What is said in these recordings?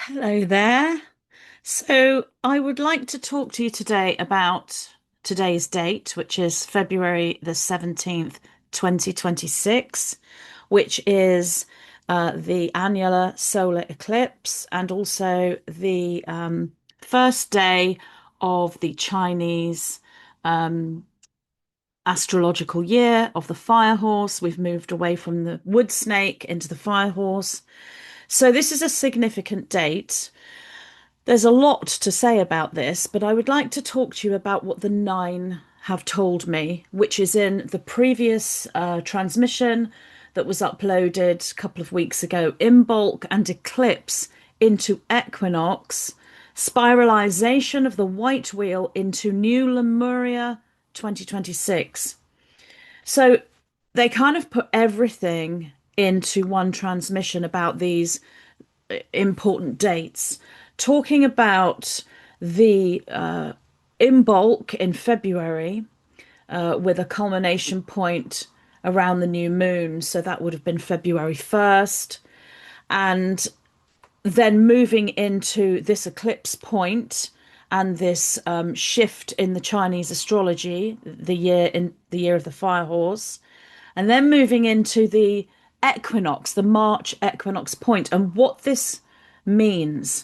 Hello there. So, I would like to talk to you today about today's date, which is February the 17th, 2026, which is the annular solar eclipse and also the first day of the Chinese um, astrological year of the fire horse. We've moved away from the wood snake into the fire horse. So, this is a significant date. There's a lot to say about this, but I would like to talk to you about what the nine have told me, which is in the previous transmission that was uploaded a couple of weeks ago in bulk and Eclipse into Equinox, Spiralization of the White Wheel into New Lemuria 2026. So they kind of put everything into one transmission about these important dates, talking about the in bulk in February with a culmination point around the new moon. So that would have been February 1st. And then moving into this eclipse point and this shift in the Chinese astrology, the year of the fire horse, and then moving into the equinox, the March equinox point, and what this means.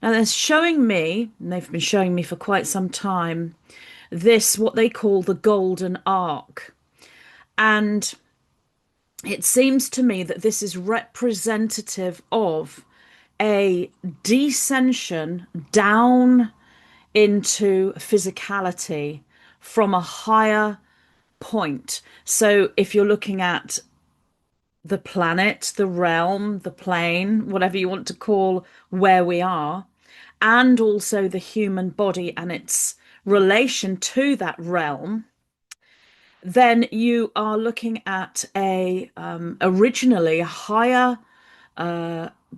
Now, they're showing me, and they've been showing me for quite some time, this, what they call the golden arc. And it seems to me that this is representative of a descension down into physicality from a higher point. So if you're looking at the planet, the realm, the plane, whatever you want to call where we are, and also the human body and its relation to that realm, then you are looking at a originally a higher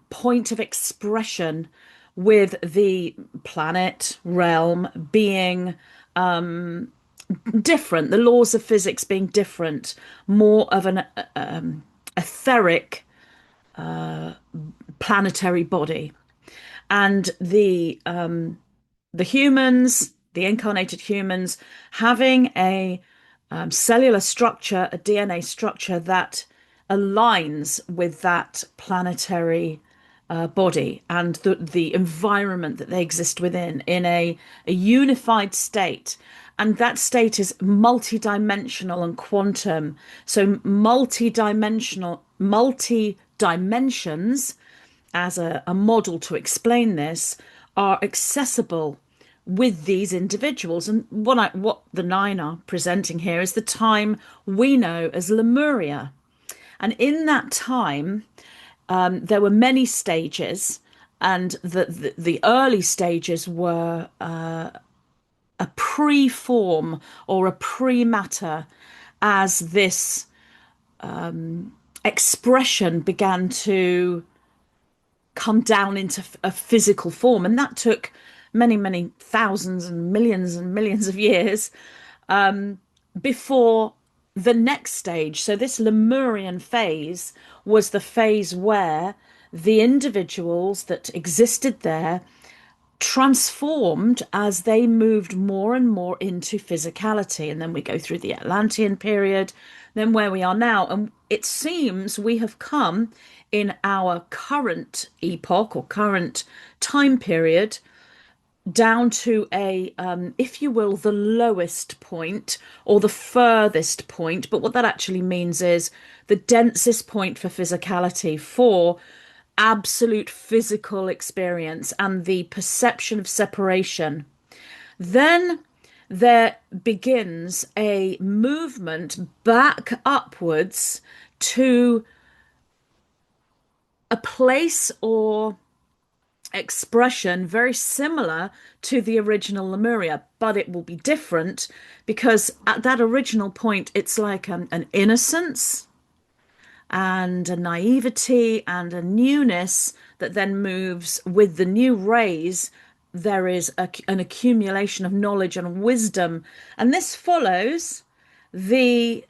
point of expression with the planet realm being different, the laws of physics being different, more of an etheric planetary body, and the humans, the incarnated humans, having a cellular structure, a DNA structure that aligns with that planetary body and the environment that they exist within in a unified state. And that state is multi-dimensional and quantum. So multi-dimensions as a model to explain this are accessible with these individuals. And what the nine are presenting here is the time we know as Lemuria. And in that time, there were many stages, and the early stages were a pre-form or a pre-matter as this expression began to come down into a physical form. And that took many, many thousands and millions of years before the next stage. So this Lemurian phase was the phase where the individuals that existed there transformed as they moved more and more into physicality. And then we go through the Atlantean period, then where we are now. And it seems we have come in our current epoch or current time period down to a, if you will, the lowest point or the furthest point. But what that actually means is the densest point for physicality, for absolute physical experience and the perception of separation. Then there begins a movement back upwards to a place or expression very similar to the original Lemuria, but it will be different because at that original point, it's like an innocence and a naivety and a newness that then moves with the new rays. There is an accumulation of knowledge and wisdom, and this follows the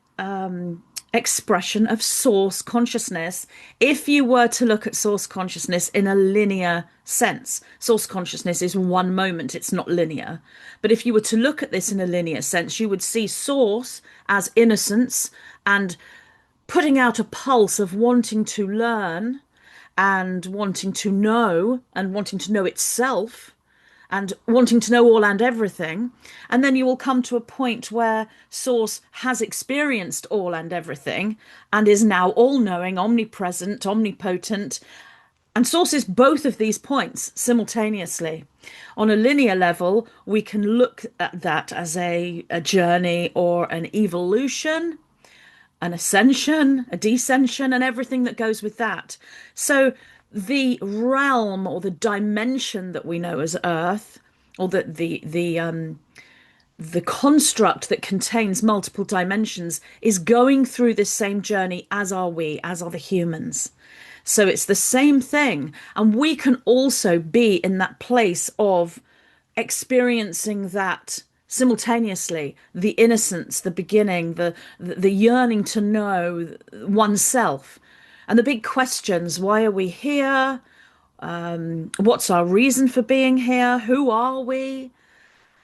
expression of source consciousness. If you were to look at source consciousness in a linear sense, source consciousness is one moment, it's not linear. But if you were to look at this in a linear sense, you would see source as innocence and putting out a pulse of wanting to learn and wanting to know itself and wanting to know all and everything. And then you will come to a point where Source has experienced all and everything and is now all knowing, omnipresent, omnipotent. And Source is both of these points simultaneously. On a linear level, we can look at that as a journey or an evolution, an ascension, a descension, and everything that goes with that. So the realm or the dimension that we know as Earth, or the construct that contains multiple dimensions, is going through this same journey as are we, as are the humans. So it's the same thing, and we can also be in that place of experiencing that simultaneously, the innocence, the beginning, the yearning to know oneself, and the big questions: why are we here? What's our reason for being here? Who are we?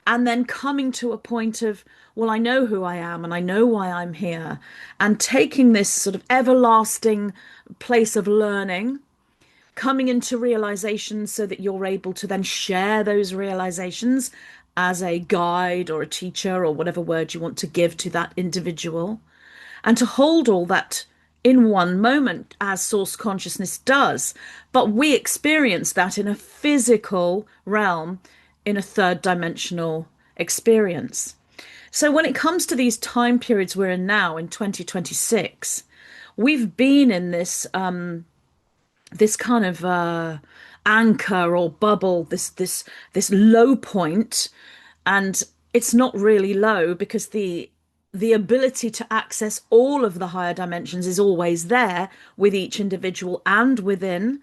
And then coming to a point of, well, I know who I am and I know why I'm here, and taking this sort of everlasting place of learning, coming into realizations so that you're able to then share those realizations as a guide or a teacher or whatever word you want to give to that individual, and to hold all that in one moment as source consciousness does. But we experience that in a physical realm, in a third dimensional experience. So when it comes to these time periods we're in now in 2026, we've been in this kind of anchor or bubble, this low point, and it's not really low because the ability to access all of the higher dimensions is always there with each individual and within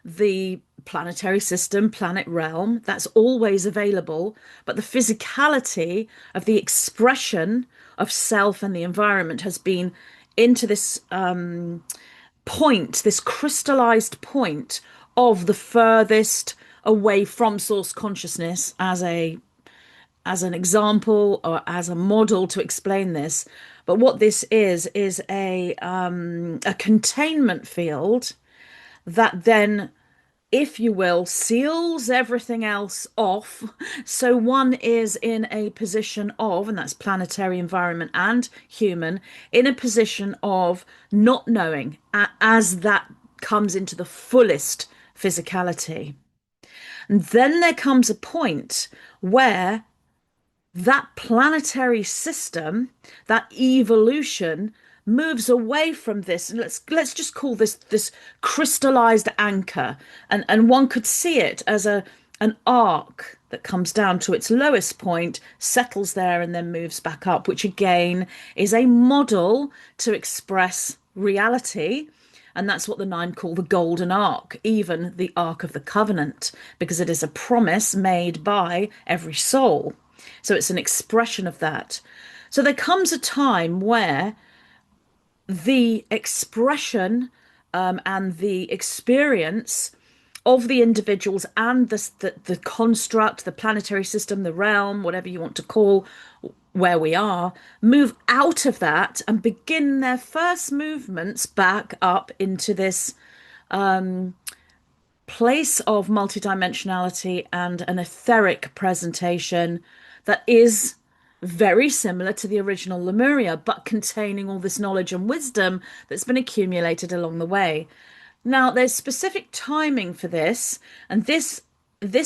the planetary system, planet realm. That's always available. But the physicality of the expression of self and the environment has been into this point, this crystallized point of the furthest away from source consciousness, as an example or as a model to explain this. But what this is a containment field that then, if you will, seals everything else off. So one is in a position of, and that's planetary environment and human, in a position of not knowing as that comes into the fullest physicality. And then there comes a point where that planetary system, that evolution, moves away from this, and let's just call this crystallized anchor, and one could see it as an arc that comes down to its lowest point, settles there, and then moves back up, which again is a model to express reality. And that's what the nine call the golden arc, even the Ark of the Covenant, because it is a promise made by every soul. So it's an expression of that. So there comes a time where the expression and the experience of the individuals and the construct, the planetary system, the realm, whatever you want to call where we are, move out of that and begin their first movements back up into this place of multidimensionality and an etheric presentation that is very similar to the original Lemuria, but containing all this knowledge and wisdom that's been accumulated along the way. Now, there's specific timing for this, and this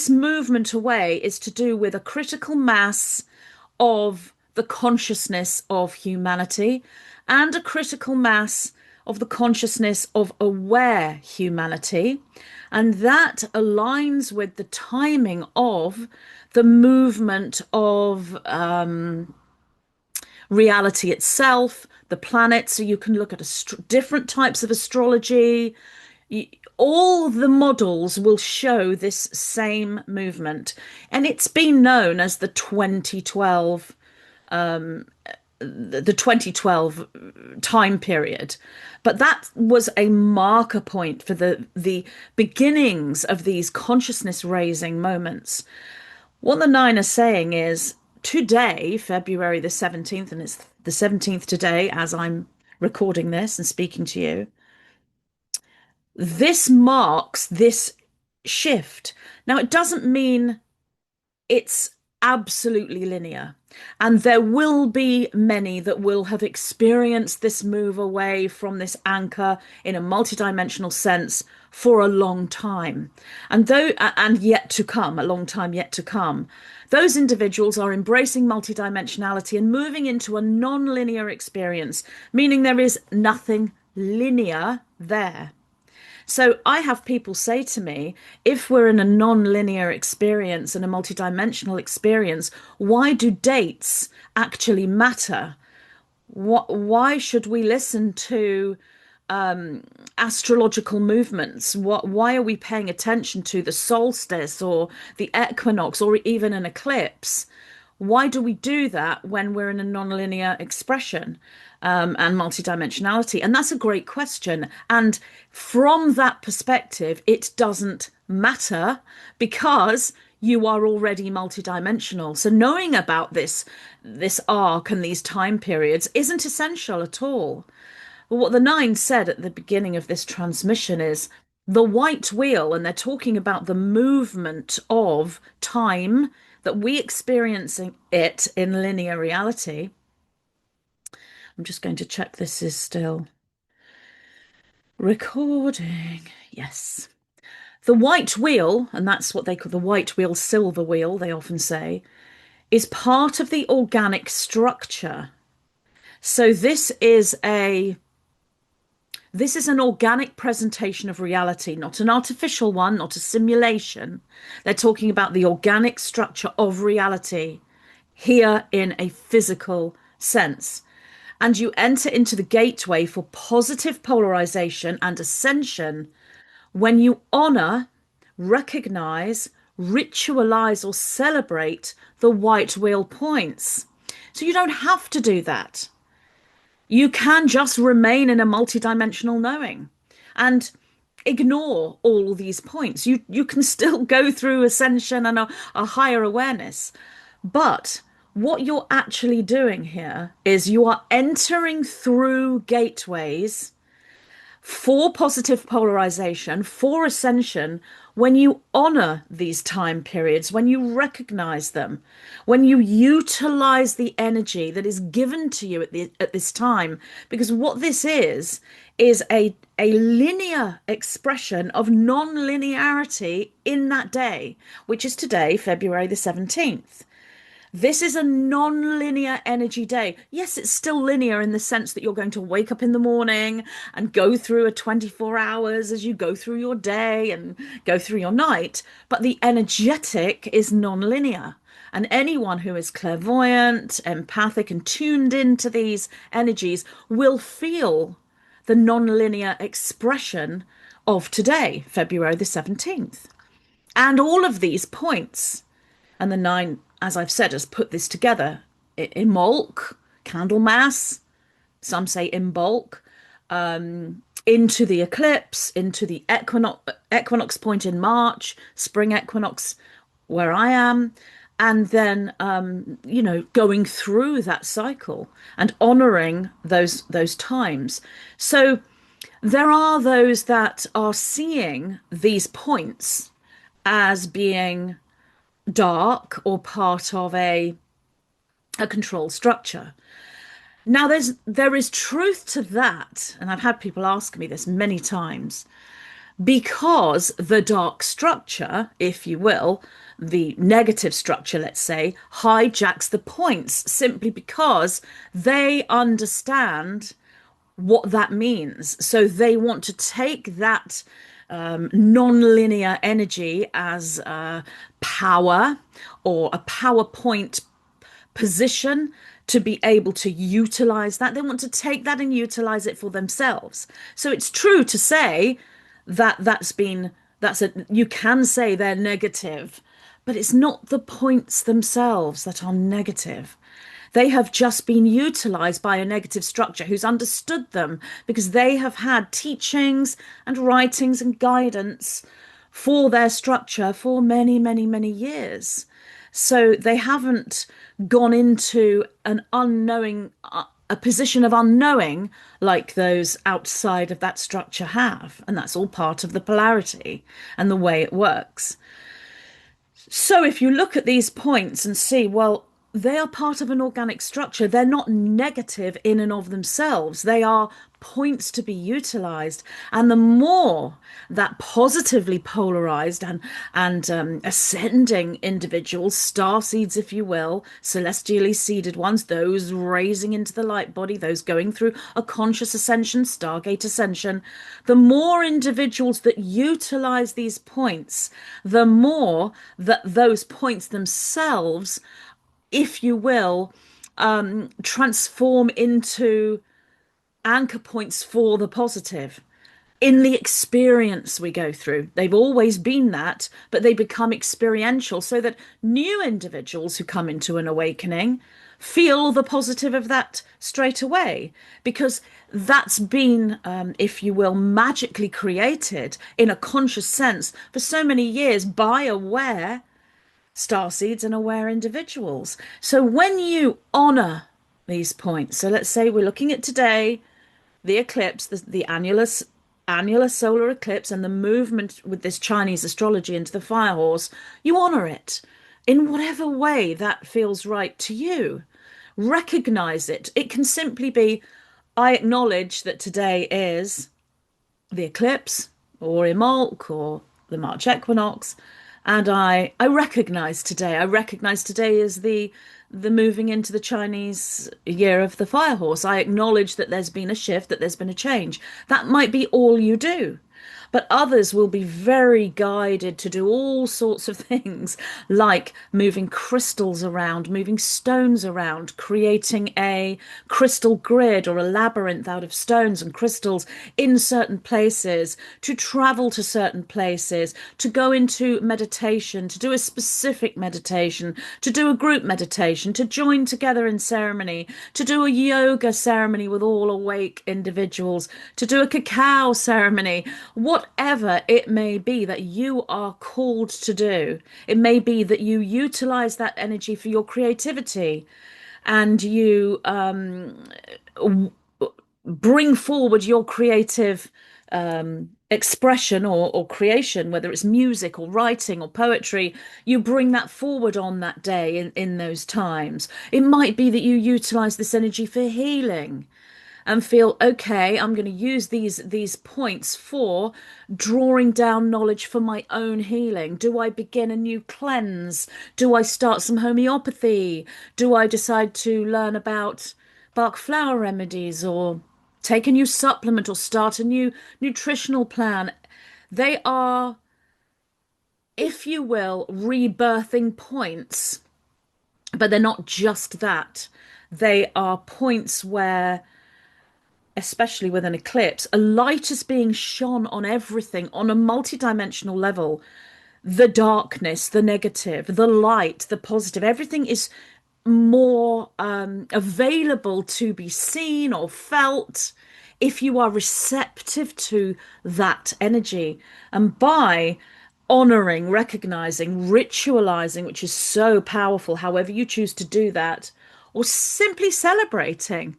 movement away is to do with a critical mass of the consciousness of humanity and a critical mass of the consciousness of aware humanity. And that aligns with the timing of the movement of reality itself, the planet. So you can look at different types of astrology. All the models will show this same movement. And it's been known as the 2012 the 2012 time period. But that was a marker point for the beginnings of these consciousness raising moments. What the nine are saying is today, February the 17th, and it's the 17th today as I'm recording this and speaking to you, this marks this shift. Now, it doesn't mean it's absolutely linear. And there will be many that will have experienced this move away from this anchor in a multidimensional sense for a long time. And yet to come, a long time yet to come. Those individuals are embracing multidimensionality and moving into a non-linear experience, meaning there is nothing linear there. So I have people say to me, if we're in a non-linear experience and a multidimensional experience, why do dates actually matter? Why should we listen to astrological movements? Why are we paying attention to the solstice or the equinox or even an eclipse? Why do we do that when we're in a non-linear expression and multidimensionality? And that's a great question. And from that perspective, it doesn't matter because you are already multidimensional. So knowing about this arc and these time periods isn't essential at all. But what the nine said at the beginning of this transmission is the white wheel, and they're talking about the movement of time that we experiencing it in linear reality. I'm just going to check this is still recording. Yes. The white wheel, and that's what they call the white wheel, silver wheel, they often say, is part of the organic structure. So this is an organic presentation of reality, not an artificial one, not a simulation. They're talking about the organic structure of reality here in a physical sense. And you enter into the gateway for positive polarization and ascension when you honor, recognize, ritualize, or celebrate the white wheel points. So you don't have to do that. You can just remain in a multidimensional knowing and ignore all these points. You can still go through ascension and a higher awareness. But what you're actually doing here is you are entering through gateways for positive polarization, for ascension, when you honor these time periods, when you recognize them, when you utilize the energy that is given to you at this time. Because what this is a linear expression of non-linearity in that day, which is today, February the 17th. This is a non-linear energy day. Yes, it's still linear in the sense that you're going to wake up in the morning and go through a 24 hours as you go through your day and go through your night, but the energetic is non-linear. And anyone who is clairvoyant, empathic, and tuned into these energies will feel the non-linear expression of today, February the 17th. And all of these points, and the nine, as I've said, has put this together. Imbolc, Candlemas, some say in bulk, into the eclipse, into the equinox point in March, spring equinox where I am, and then going through that cycle and honoring those times. So there are those that are seeing these points as being dark or part of a control structure. Now there is truth to that, and I've had people ask me this many times, because the dark structure, if you will, the negative structure, let's say, hijacks the points simply because they understand what that means. So they want to take that non-linear energy as power or a PowerPoint position to be able to utilize that. They want to take that and utilize it for themselves. So it's true to say that you can say they're negative, but it's not the points themselves that are negative. They have just been utilized by a negative structure who's understood them because they have had teachings and writings and guidance for their structure for many, many, many years. So they haven't gone into an unknowing, a position of unknowing like those outside of that structure have. And that's all part of the polarity and the way it works. So if you look at these points and see, well, they are part of an organic structure. They're not negative in and of themselves. They are points to be utilized. And the more that positively polarized and ascending individuals, star seeds, if you will, celestially seeded ones, those raising into the light body, those going through a conscious ascension, stargate ascension, the more individuals that utilize these points, the more that those points themselves, if you will, transform into anchor points for the positive. In the experience we go through, they've always been that, but they become experiential so that new individuals who come into an awakening feel the positive of that straight away because that's been, if you will, magically created in a conscious sense for so many years by aware starseeds and aware individuals. So when you honor these points, so let's say we're looking at today, the eclipse, the annular solar eclipse, and the movement with this Chinese astrology into the fire horse, you honor it in whatever way that feels right to you. Recognize it. It can simply be, I acknowledge that today is the eclipse or Imbolc or the March Equinox, and I recognize today. I recognize today as the moving into the Chinese year of the fire horse. I acknowledge that there's been a shift, that there's been a change. That might be all you do. But others will be very guided to do all sorts of things, like moving crystals around, moving stones around, creating a crystal grid or a labyrinth out of stones and crystals in certain places, to travel to certain places, to go into meditation, to do a specific meditation, to do a group meditation, to join together in ceremony, to do a yoga ceremony with all awake individuals, to do a cacao ceremony. Whatever it may be that you are called to do, it may be that you utilize that energy for your creativity and you bring forward your creative expression or creation, whether it's music or writing or poetry, you bring that forward on that day in those times. It might be that you utilize this energy for healing and feel, okay, I'm going to use these points for drawing down knowledge for my own healing. Do I begin a new cleanse? Do I start some homeopathy? Do I decide to learn about Bach flower remedies or take a new supplement or start a new nutritional plan? They are, if you will, rebirthing points, but they're not just that. They are points where, especially with an eclipse, a light is being shone on everything on a multi-dimensional level. The darkness, the negative, the light, the positive, everything is more available to be seen or felt if you are receptive to that energy. And by honoring, recognizing, ritualizing, which is so powerful, however you choose to do that, or simply celebrating,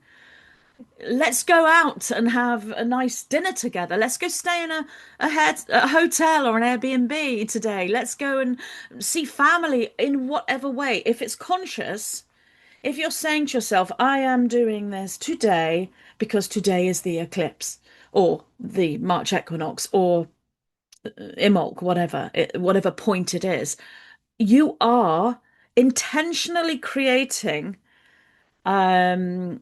let's go out and have a nice dinner together. Let's go stay in a hotel or an Airbnb today. Let's go and see family in whatever way. If it's conscious, if you're saying to yourself, I am doing this today because today is the eclipse or the March Equinox or Imbolc, whatever point it is, you are intentionally creating um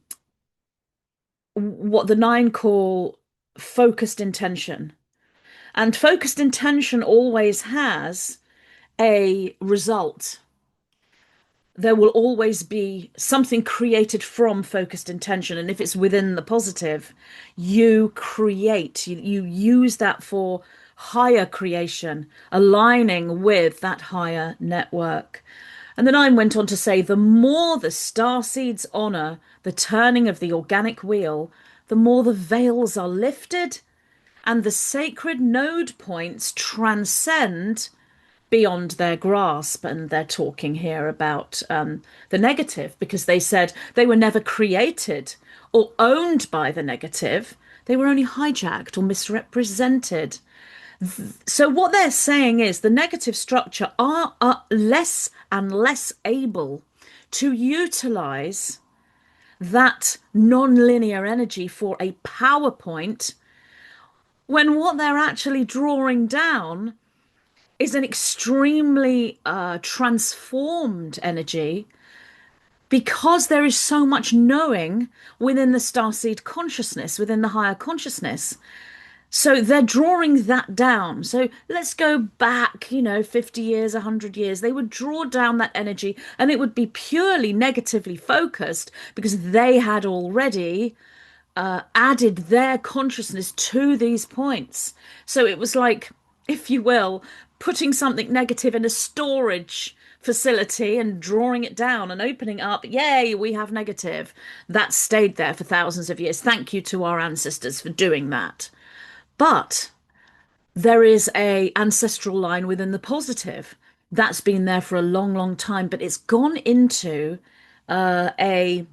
what the nine call focused intention. And focused intention always has a result. There will always be something created from focused intention. And if it's within the positive, you create, you use that for higher creation, aligning with that higher network. And the 9 went on to say, the more the starseeds honor the turning of the organic wheel, the more the veils are lifted and the sacred node points transcend beyond their grasp. And they're talking here about the negative, because they said they were never created or owned by the negative. They were only hijacked or misrepresented. So what they're saying is the negative structure are less and less able to utilize that non-linear energy for a PowerPoint, when what they're actually drawing down is an extremely transformed energy, because there is so much knowing within the starseed consciousness, within the higher consciousness. So they're drawing that down. So let's go back, 50 years, 100 years. They would draw down that energy and it would be purely negatively focused, because they had already added their consciousness to these points. So it was like, if you will, putting something negative in a storage facility and drawing it down and opening up. Yay, we have negative. That stayed there for thousands of years. Thank you to our ancestors for doing that. But there is a ancestral line within the positive that's been there for a long, long time, but it's gone into a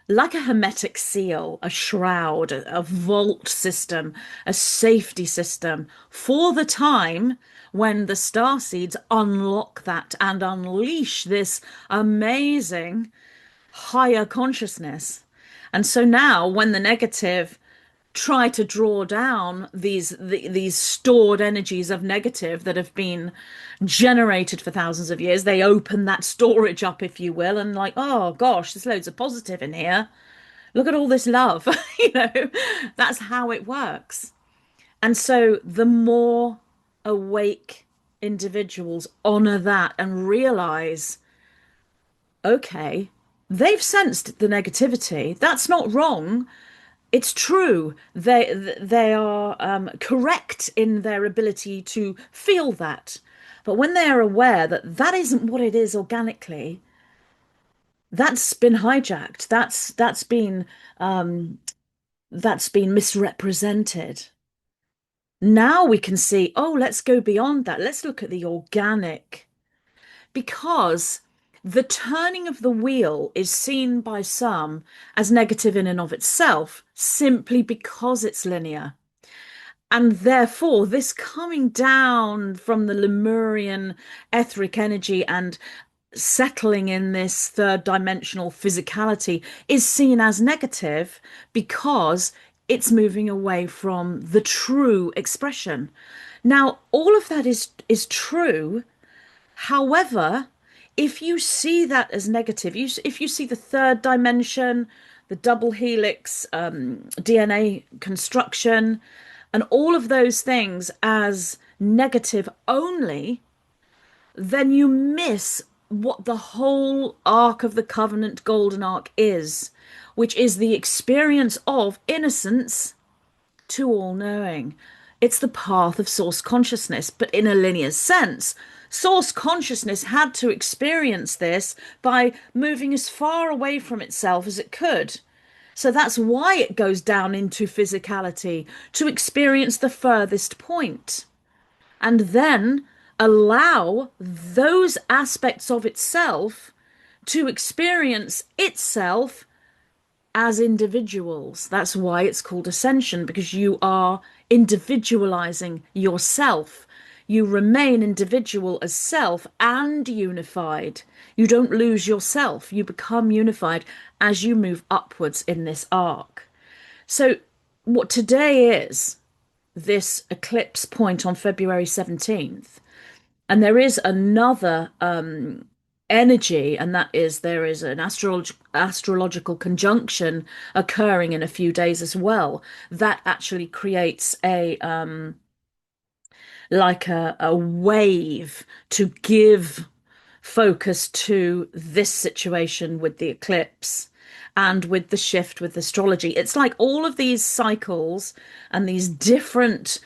like a hermetic seal, a shroud, a vault system, a safety system for the time when the star seeds unlock that and unleash this amazing higher consciousness. And so now, when the negative try to draw down these stored energies of negative that have been generated for thousands of years, they open that storage up, if you will, and like, oh gosh, there's loads of positive in here. Look at all this love. That's how it works. And so the more awake individuals honor that and realize, okay, they've sensed the negativity. That's not wrong. It's true. They are correct in their ability to feel that. But when they are aware that that isn't what it is organically, that's been hijacked. That's been misrepresented. Now we can see, oh, let's go beyond that. Let's look at the organic, because the turning of the wheel is seen by some as negative in and of itself, simply because it's linear. And therefore, this coming down from the Lemurian etheric energy and settling in this third dimensional physicality is seen as negative, because it's moving away from the true expression. Now, all of that is true. However, if you see that as negative, if you see the third dimension, the double helix, DNA construction, and all of those things as negative only, then you miss what the whole arc of the covenant golden arc is, which is the experience of innocence to all knowing. It's the path of source consciousness, but in a linear sense. Source consciousness had to experience this by moving as far away from itself as it could. So that's why it goes down into physicality, to experience the furthest point, and then allow those aspects of itself to experience itself as individuals. That's why it's called ascension, because you are individualizing yourself. You remain individual as self and unified. You don't lose yourself. You become unified as you move upwards in this arc. So what today is this eclipse point on February 17th, and there is another energy, and that is there is an astrological conjunction occurring in a few days as well, that actually creates a like a wave to give focus to this situation with the eclipse and with the shift with astrology. It's like all of these cycles and these different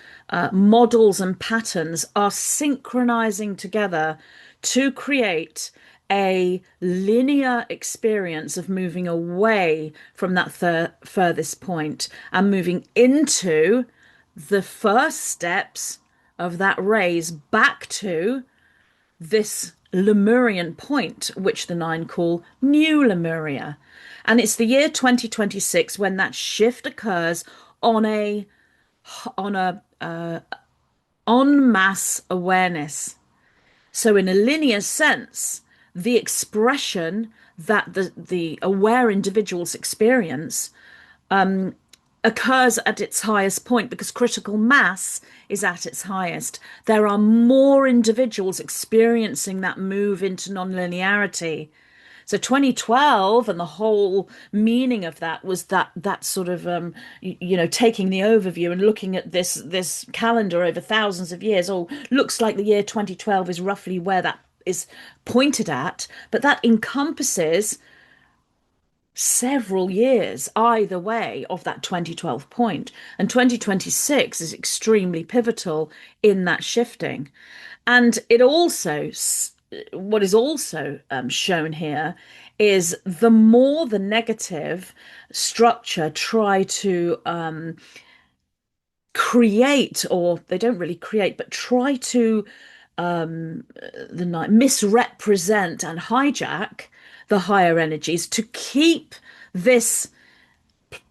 models and patterns are synchronizing together to create a linear experience of moving away from that furthest point and moving into the first steps of that raise back to this Lemurian point, which the Nine call New Lemuria. And it's the year 2026 when that shift occurs on a en masse awareness. So in a linear sense, the expression that the aware individuals experience occurs at its highest point because critical mass is at its highest. There are more individuals experiencing that move into nonlinearity. So 2012 and the whole meaning of that was that sort of taking the overview and looking at this calendar over thousands of years. Oh, looks like the year 2012 is roughly where that is pointed at, but that encompasses several years either way of that 2012 point. And 2026 is extremely pivotal in that shifting. And it also, what is also shown here is the more the negative structure try to create, or they don't really create, but try to the night misrepresent and hijack the higher energies to keep this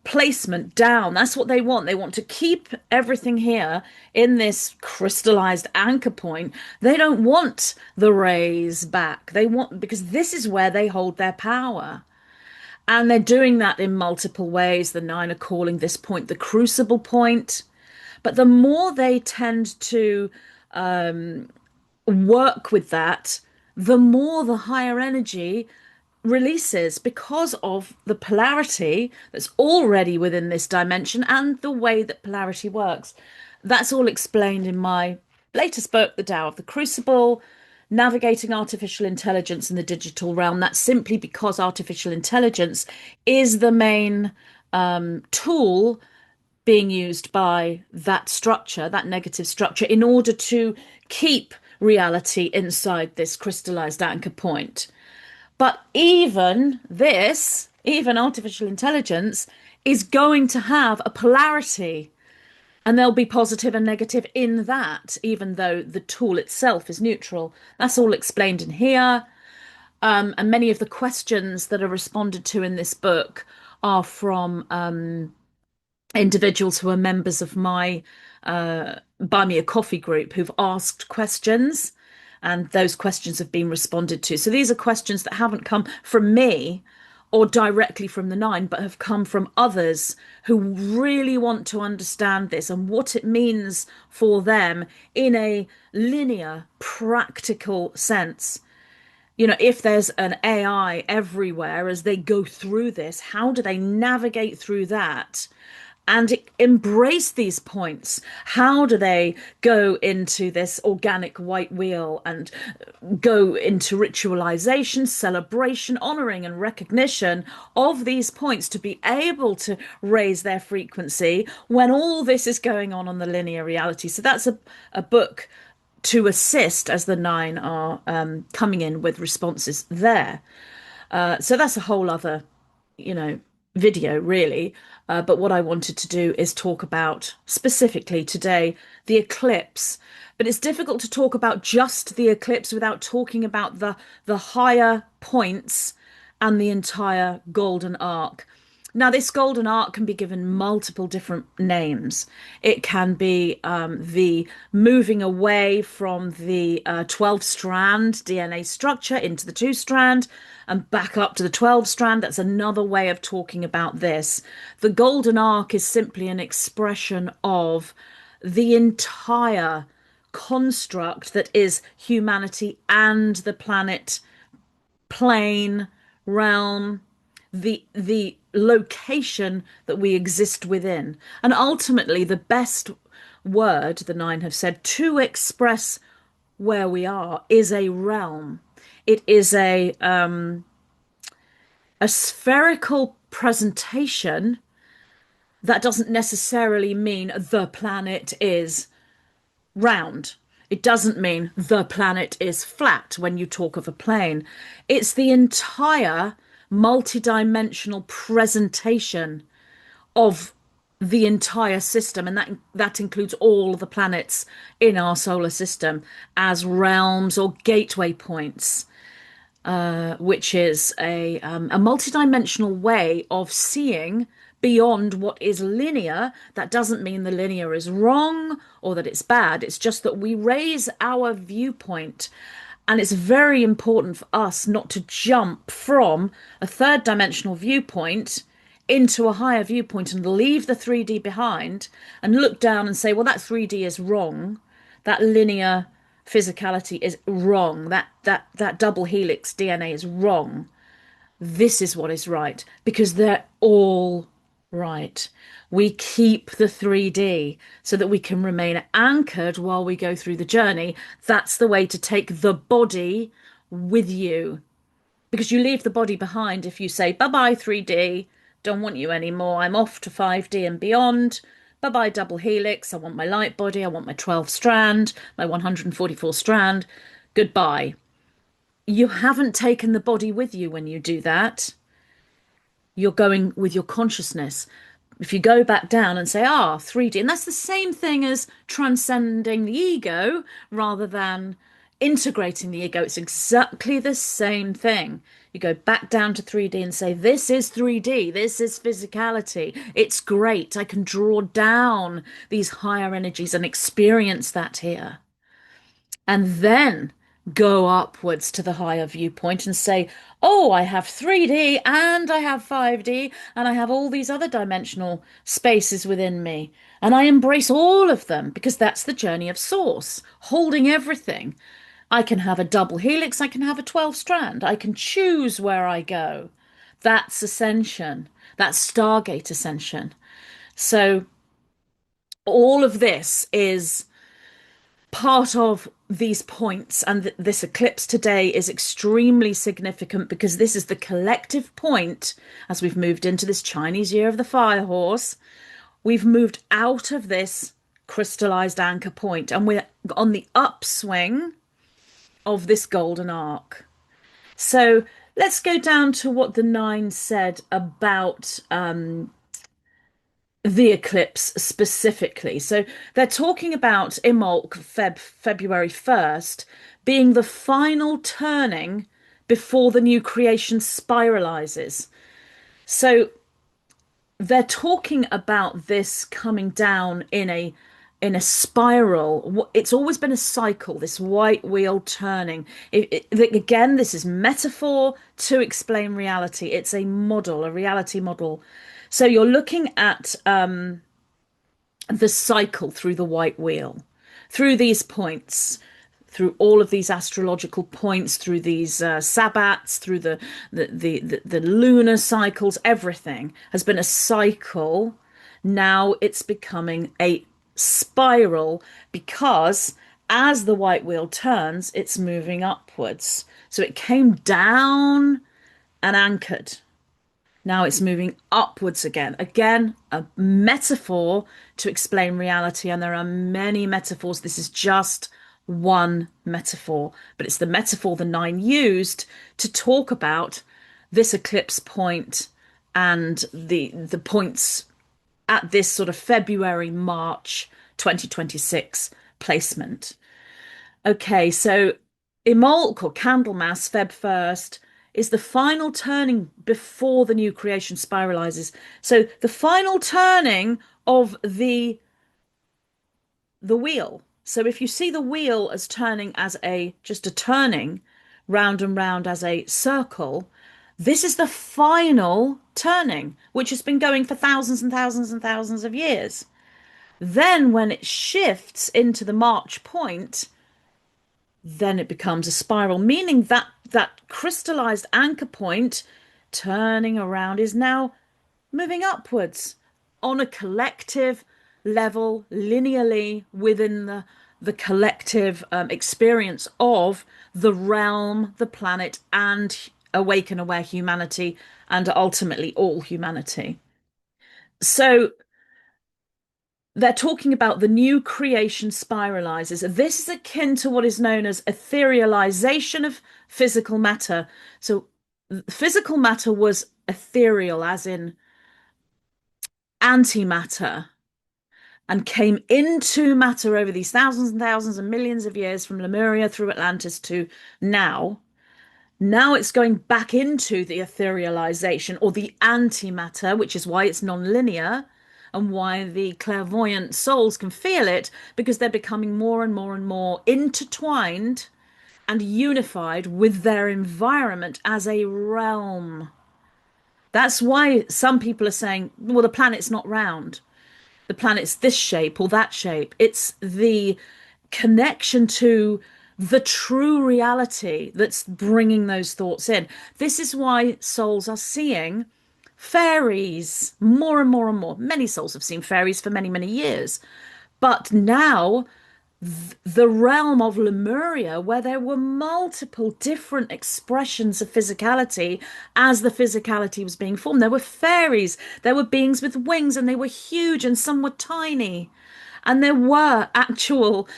placement down. That's what they want. They want to keep everything here in this crystallized anchor point. They don't want the rays back. They want, because this is where they hold their power. And they're doing that in multiple ways. The Nine are calling this point the crucible point. But the more they tend to work with that, the more the higher energy releases because of the polarity that's already within this dimension and the way that polarity works. That's all explained in my latest book, The Tao of the Crucible, Navigating Artificial Intelligence in the Digital Realm. That's simply because artificial intelligence is the main tool being used by that structure, that negative structure, in order to keep reality inside this crystallized anchor point. But even this, even artificial intelligence, is going to have a polarity, and there'll be positive and negative in that, even though the tool itself is neutral. That's all explained in here. And many of the questions that are responded to in this book are from individuals who are members of my Buy Me a Coffee group who've asked questions, and those questions have been responded to. So these are questions that haven't come from me or directly from the Nine, but have come from others who really want to understand this and what it means for them in a linear, practical sense. You know, if there's an AI everywhere as they go through this, how do they navigate through that and embrace these points? How do they go into this organic white wheel and go into ritualization, celebration, honoring, and recognition of these points to be able to raise their frequency when all this is going on the linear reality? So that's a book to assist as the Nine are coming in with responses there. So that's a whole other, you know, video really. But what I wanted to do is talk about specifically today the eclipse. But it's difficult to talk about just the eclipse without talking about the higher points and the entire golden arc. Now, this golden arc can be given multiple different names. It can be the moving away from the 12 strand DNA structure into the 2 strand and back up to the 12 strand. That's another way of talking about this. The golden arc is simply an expression of the entire construct that is humanity and the planet, plane, realm, the location that we exist within. And ultimately, the best word, the Nine have said, to express where we are is a realm. It is a spherical presentation that doesn't necessarily mean the planet is round. It doesn't mean the planet is flat when you talk of a plane. It's the entire multi-dimensional presentation of the entire system, and that includes all the planets in our solar system as realms or gateway points, which is a multidimensional way of seeing beyond what is linear. That doesn't mean the linear is wrong or that it's bad. It's just that we raise our viewpoint. And it's very important for us not to jump from a third dimensional viewpoint into a higher viewpoint and leave the 3D behind and look down and say, well, that 3D is wrong. That linear physicality is wrong. That double helix DNA is wrong. This is what is right because they're all right. We keep the 3D so that we can remain anchored while we go through the journey. That's the way to take the body with you because you leave the body behind if you say, bye bye, 3D, don't want you anymore. I'm off to 5D and beyond. Bye bye, double helix. I want my light body. I want my 12 strand, my 144 strand. Goodbye. You haven't taken the body with you when you do that. You're going with your consciousness. If you go back down and say, 3D, and that's the same thing as transcending the ego rather than integrating the ego. It's exactly the same thing. You go back down to 3D and say, this is 3D, this is physicality. It's great. I can draw down these higher energies and experience that here. And then go upwards to the higher viewpoint and say, oh, I have 3D and I have 5D and I have all these other dimensional spaces within me. And I embrace all of them because that's the journey of source, holding everything. I can have a double helix, I can have a 12 strand, I can choose where I go. That's ascension, that's stargate ascension. So all of this is part of these points, and this eclipse today is extremely significant because this is the collective point as we've moved into this Chinese year of the fire horse. We've moved out of this crystallized anchor point and we're on the upswing of this golden arc. So let's go down to what the nine said about the eclipse specifically. So they're talking about Imbolc February 1st being the final turning before the new creation spiralizes. So they're talking about this coming down in a spiral. It's always been a cycle, this white wheel turning. Again, this is metaphor to explain reality. It's a model, a reality model. So you're looking at the cycle through the white wheel, through these points, through all of these astrological points, through these sabbats, through the lunar cycles. Everything has been a cycle. Now it's becoming a spiral because as the white wheel turns, it's moving upwards. So it came down and anchored. Now it's moving upwards again. Again, a metaphor to explain reality. And there are many metaphors. This is just one metaphor, but it's the metaphor the nine used to talk about this eclipse point and the points at this sort of February, March 2026 placement. Okay, so Imbolc or Candlemas, Feb 1st, is the final turning before the new creation spiralizes. So the final turning of the wheel. So if you see the wheel as turning as a just a turning round and round as a circle, this is the final turning, which has been going for thousands and thousands and thousands of years. Then when it shifts into the March point, then it becomes a spiral, meaning that that crystallized anchor point turning around is now moving upwards on a collective level, linearly within the collective experience of the realm, the planet, and awaken aware humanity, and ultimately all humanity. So they're talking about the new creation spiralizes. This is akin to what is known as etherealization of physical matter. So physical matter was ethereal, as in antimatter, and came into matter over these thousands and thousands and millions of years from Lemuria through Atlantis to now. Now it's going back into the etherealization or the antimatter, which is why it's non-linear and why the clairvoyant souls can feel it because they're becoming more and more and more intertwined and unified with their environment as a realm. That's why some people are saying, well, the planet's not round. The planet's this shape or that shape. It's the connection to the true reality that's bringing those thoughts in. This is why souls are seeing fairies more and more and more. Many souls have seen fairies for many, many years. But now, the realm of Lemuria, where there were multiple different expressions of physicality as the physicality was being formed, there were fairies, there were beings with wings, and they were huge, and some were tiny. And there were actual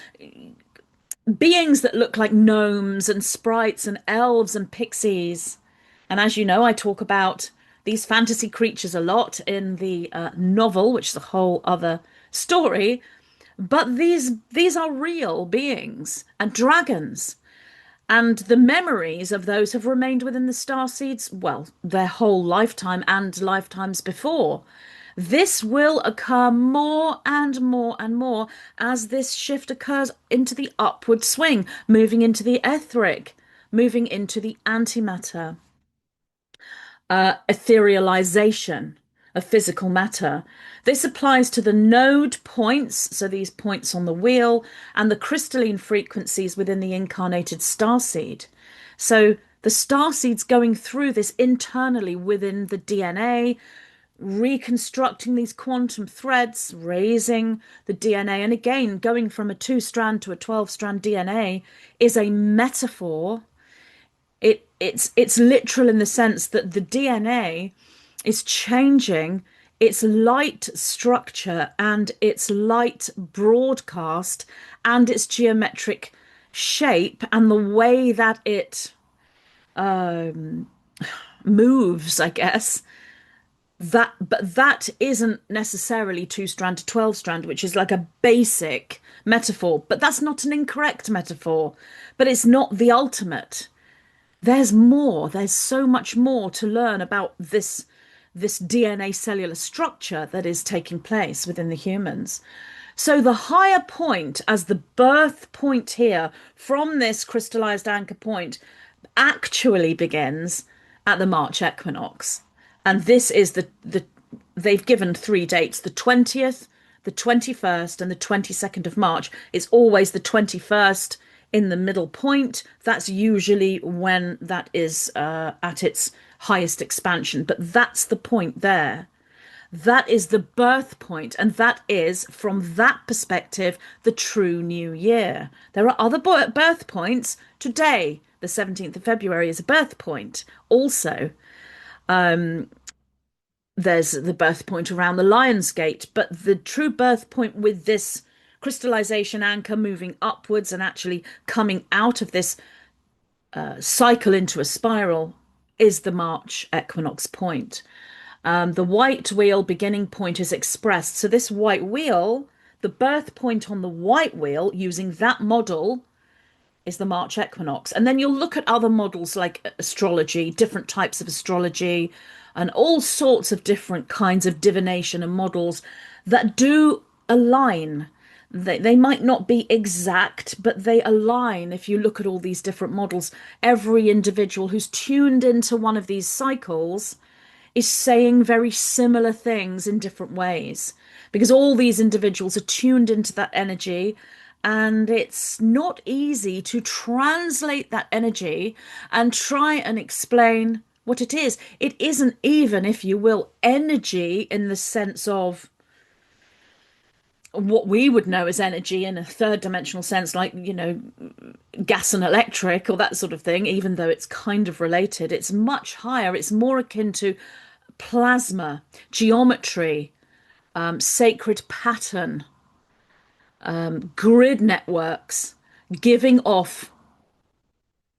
beings that look like gnomes and sprites and elves and pixies. And as you know, I talk about these fantasy creatures a lot in the novel, which is a whole other story. But these are real beings and dragons. And the memories of those have remained within the starseeds, well, their whole lifetime and lifetimes before. This will occur more and more and more as this shift occurs into the upward swing, moving into the etheric, moving into the antimatter, etherealization of physical matter. This applies to the node points, so these points on the wheel, and the crystalline frequencies within the incarnated starseed. So the starseed's going through this internally within the DNA, reconstructing these quantum threads, raising the DNA. And again, going from a 2-strand to a 12-strand DNA is a metaphor. It's literal in the sense that the DNA is changing its light structure and its light broadcast and its geometric shape and the way that it moves, I guess. But that isn't necessarily 2-strand to 12-strand, which is like a basic metaphor. But that's not an incorrect metaphor. But it's not the ultimate. There's more. There's so much more to learn about this DNA cellular structure that is taking place within the humans. So the higher point, as the birth point here from this crystallized anchor point, actually begins at the March Equinox. And this is they've given 3 dates, the 20th, the 21st, and the 22nd of March. It's always the 21st in the middle point. That's usually when that is at its highest expansion. But that's the point there. That is the birth point, and that is, from that perspective, the true new year. There are other birth points. Today, the 17th of February, is a birth point also. There's the birth point around the Lion's Gate, but the true birth point with this crystallization anchor moving upwards and actually coming out of this cycle into a spiral is the March equinox point. The white wheel beginning point is expressed. So this white wheel, the birth point on the white wheel using that model is the March equinox. And then you'll look at other models like astrology, different types of astrology, and all sorts of different kinds of divination and models that do align. They might not be exact, but they align. If you look at all these different models, every individual who's tuned into one of these cycles is saying very similar things in different ways because all these individuals are tuned into that energy, and it's not easy to translate that energy and try and explain what it is. It isn't even, if you will, energy in the sense of what we would know as energy in a third dimensional sense, like, gas and electric or that sort of thing, even though it's kind of related. It's much higher. It's more akin to plasma, geometry, sacred pattern, grid networks, giving off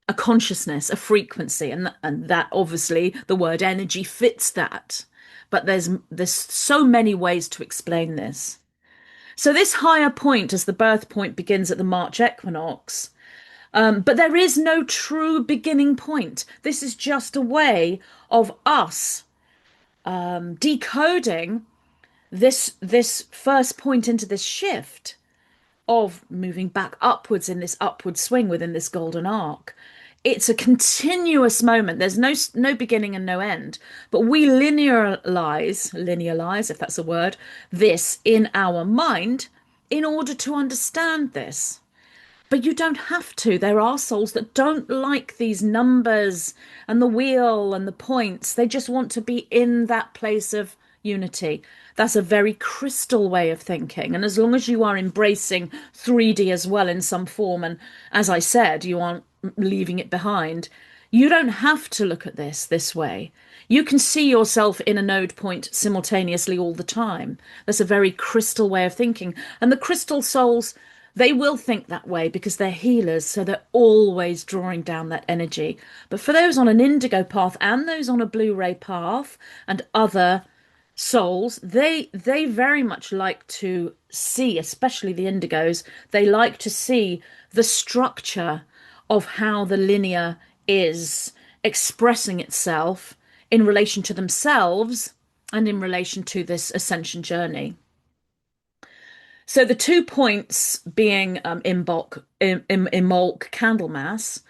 a consciousness, a frequency, and that obviously the word energy fits that. But there's so many ways to explain this. So this higher point, as the birth point, begins at the March Equinox. But there is no true beginning point. This is just a way of us decoding this first point into this shift of moving back upwards in this upward swing within this golden arc. It's a continuous moment. There's no beginning and no end. But we linearize, if that's a word, this in our mind in order to understand this. But you don't have to. There are souls that don't like these numbers and the wheel and the points. They just want to be in that place of unity. That's a very crystal way of thinking. And as long as you are embracing 3D as well in some form, and as I said, you aren't leaving it behind, you don't have to look at this way. You can see yourself in a node point simultaneously all the time. That's a very crystal way of thinking. And the crystal souls, they will think that way because they're healers, so they're always drawing down that energy. But for those on an indigo path and those on a blue ray path and other souls, they very much like to see, especially the indigos, they like to see the structure of how the linear is expressing itself in relation to themselves and in relation to this ascension journey. So the 2 points being Imbolc Candlemas,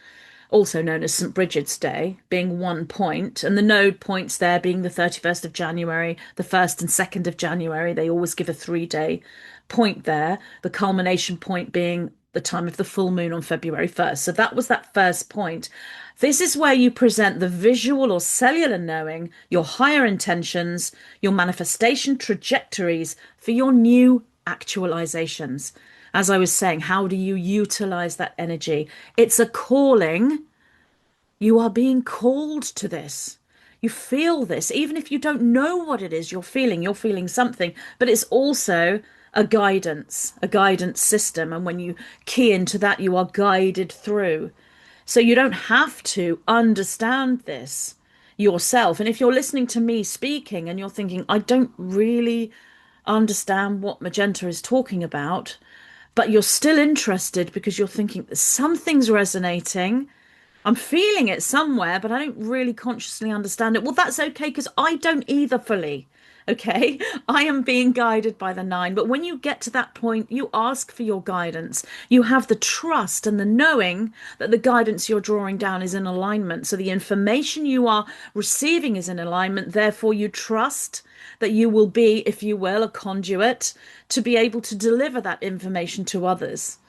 also known as St. Bridget's Day, being 1 point, and the node points there being the 31st of January, the 1st and 2nd of January. They always give a 3-day point there, the culmination point being the time of the full moon on February 1st. So that was that first point. This is where you present the visual or cellular knowing, your higher intentions, your manifestation trajectories for your new actualizations. As I was saying, how do you utilize that energy? It's a calling. You are being called to this. You feel this, even if you don't know what it is you're feeling something, but it's also a guidance system. And when you key into that, you are guided through. So you don't have to understand this yourself. And if you're listening to me speaking and you're thinking, I don't really understand what Magenta is talking about, but you're still interested because you're thinking something's resonating. I'm feeling it somewhere, but I don't really consciously understand it. Well, that's okay because I don't either fully. Okay, I am being guided by the 9. But when you get to that point, you ask for your guidance. You have the trust and the knowing that the guidance you're drawing down is in alignment. So the information you are receiving is in alignment. Therefore, you trust that you will be, if you will, a conduit to be able to deliver that information to others.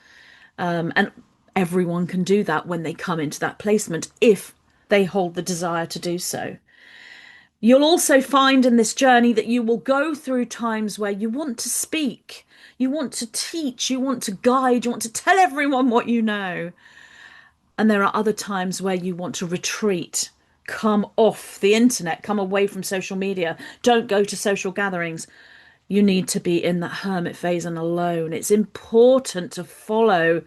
And everyone can do that when they come into that placement, if they hold the desire to do so. You'll also find in this journey that you will go through times where you want to speak, you want to teach, you want to guide, you want to tell everyone what you know. And there are other times where you want to retreat, come off the internet, come away from social media, don't go to social gatherings. You need to be in that hermit phase and alone. It's important to follow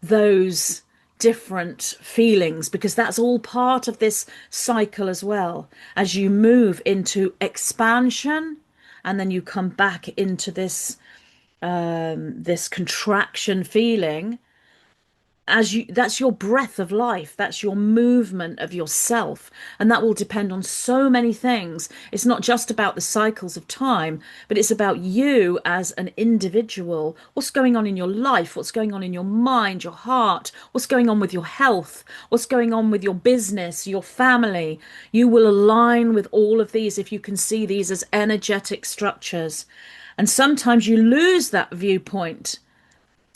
those different feelings because that's all part of this cycle as well. As you move into expansion and then you come back into this contraction feeling, that's your breath of life, that's your movement of yourself, and that will depend on so many things. It's not just about the cycles of time, but it's about you as an individual. What's going on in your life, what's going on in your mind, your heart, what's going on with your health, what's going on with your business, your family. You will align with all of these if you can see these as energetic structures. And sometimes you lose that viewpoint.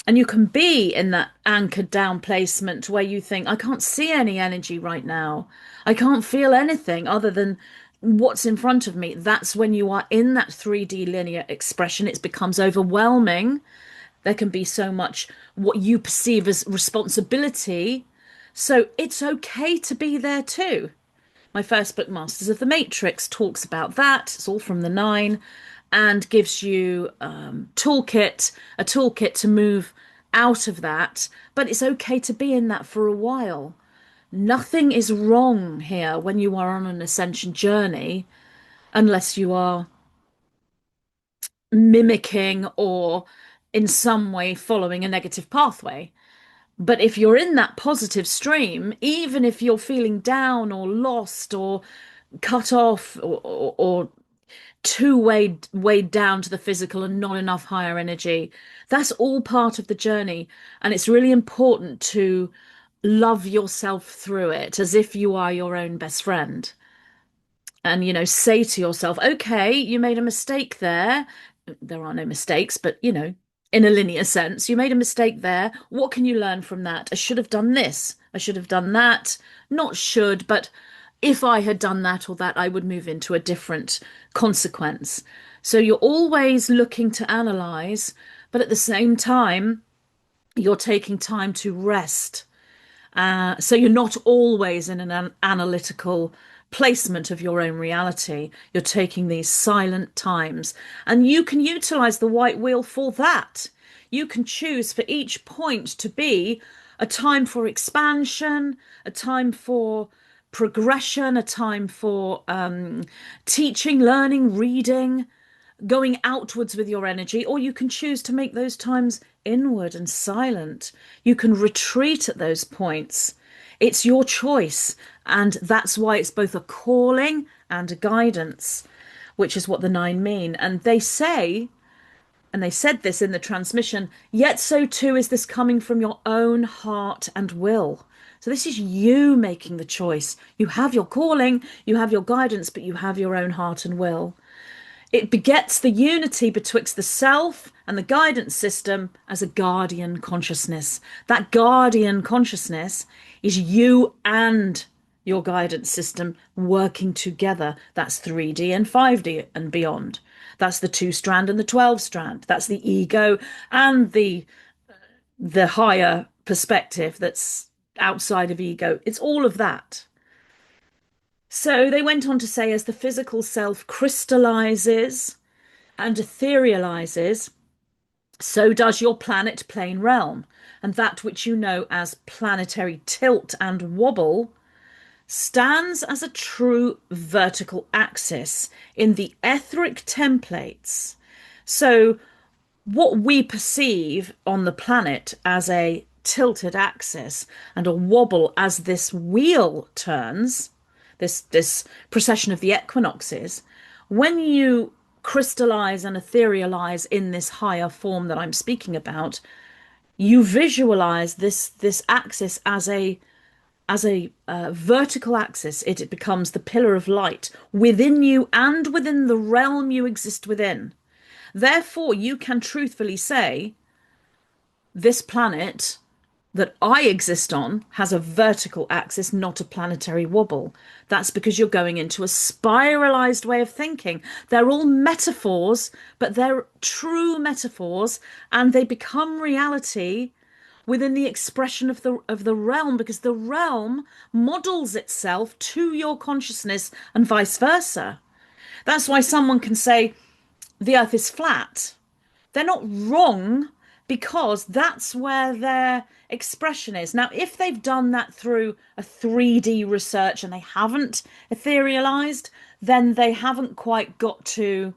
And you can be in that anchored down placement where you think, I can't see any energy right now. I can't feel anything other than what's in front of me. That's when you are in that 3D linear expression. It becomes overwhelming. There can be so much what you perceive as responsibility. So it's okay to be there too. My first book, Masters of the Matrix, talks about that. It's all from the 9. and gives you a toolkit to move out of that. But it's okay to be in that for a while. Nothing is wrong here when you are on an ascension journey, unless you are mimicking or in some way following a negative pathway. But if you're in that positive stream, even if you're feeling down or lost or cut off or too weighed down to the physical and not enough higher energy, that's all part of the journey. And it's really important to love yourself through it as if you are your own best friend. And, say to yourself, okay, you made a mistake there. There are no mistakes, but, in a linear sense, you made a mistake there. What can you learn from that? I should have done this. I should have done that. Not should, but if I had done that or that, I would move into a different consequence. So you're always looking to analyze, but at the same time, you're taking time to rest. So you're not always in an analytical placement of your own reality. You're taking these silent times, and you can utilize the white wheel for that. You can choose for each point to be a time for expansion, a time for progression, a time for teaching, learning, reading, going outwards with your energy, or you can choose to make those times inward and silent. You can retreat at those points. It's your choice. And that's why it's both a calling and a guidance, which is what the nine mean. And they say, and they said this in the transmission, yet so too is this coming from your own heart and will. So this is you making the choice. You have your calling, you have your guidance, but you have your own heart and will. It begets the unity betwixt the self and the guidance system as a guardian consciousness. That guardian consciousness is you and your guidance system working together. That's 3D and 5D and beyond. That's the 2-strand and the 12-strand. That's the ego and the higher perspective that's outside of ego. It's all of that. So they went on to say, as the physical self crystallizes and etherealizes, so does your planet plane realm. And that which you know as planetary tilt and wobble stands as a true vertical axis in the etheric templates. So what we perceive on the planet as a tilted axis and a wobble as this wheel turns, this procession of the equinoxes, when you crystallize and etherealize in this higher form that I'm speaking about, you visualize this axis as a vertical axis. It becomes the pillar of light within you and within the realm you exist within. Therefore, you can truthfully say, this planet that I exist on has a vertical axis, not a planetary wobble. That's because you're going into a spiralized way of thinking. They're all metaphors, but they're true metaphors, and they become reality within the expression of the realm, because the realm models itself to your consciousness and vice versa. That's why someone can say the earth is flat. They're not wrong, because that's where their expression is. Now, if they've done that through a 3D research and they haven't etherealized, then they haven't quite got to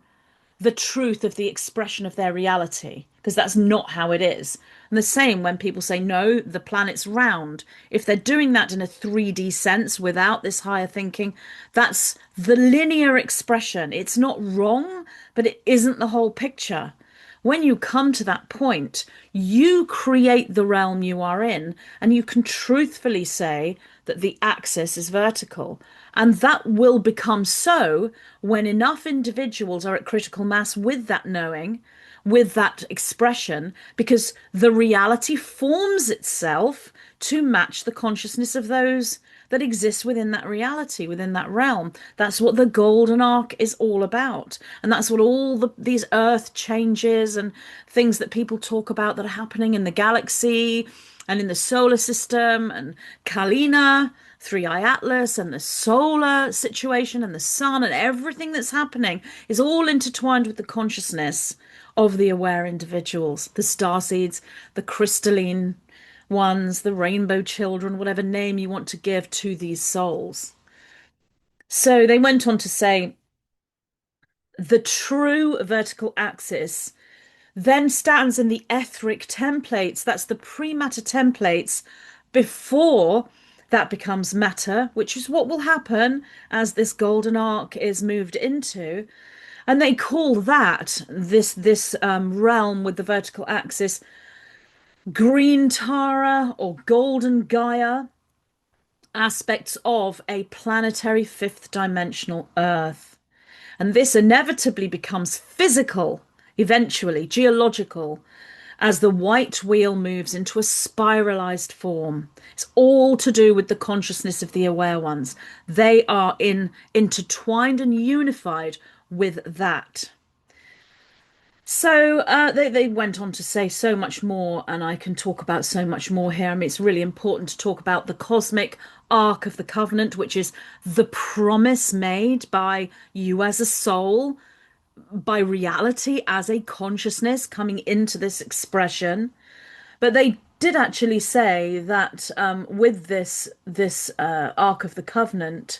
the truth of the expression of their reality, because that's not how it is. And the same when people say, no, the planet's round. If they're doing that in a 3D sense without this higher thinking, that's the linear expression. It's not wrong, but it isn't the whole picture. When you come to that point, you create the realm you are in, and you can truthfully say that the axis is vertical. And that will become so when enough individuals are at critical mass with that knowing, with that expression, because the reality forms itself to match the consciousness of those that exists within that reality, within that realm. That's what the golden arc is all about. And that's what all these earth changes and things that people talk about that are happening in the galaxy and in the solar system and Kalina, Three Eye Atlas, and the solar situation and the sun and everything that's happening is all intertwined with the consciousness of the aware individuals, the star seeds, the crystalline ones, the rainbow children, whatever name you want to give to these souls. So they went on to say the true vertical axis then stands in the etheric templates. That's the pre-matter templates before that becomes matter, which is what will happen as this golden arc is moved into. And they call that this realm with the vertical axis green Tara or golden Gaia, aspects of a planetary fifth dimensional Earth. And this inevitably becomes physical, eventually geological, as the white wheel moves into a spiralized form. It's all to do with the consciousness of the aware ones. They are intertwined and unified with that. So they went on to say so much more, and I can talk about so much more here. I mean, it's really important to talk about the cosmic arc of the covenant, which is the promise made by you as a soul, by reality as a consciousness coming into this expression. But they did actually say that with this arc of the covenant,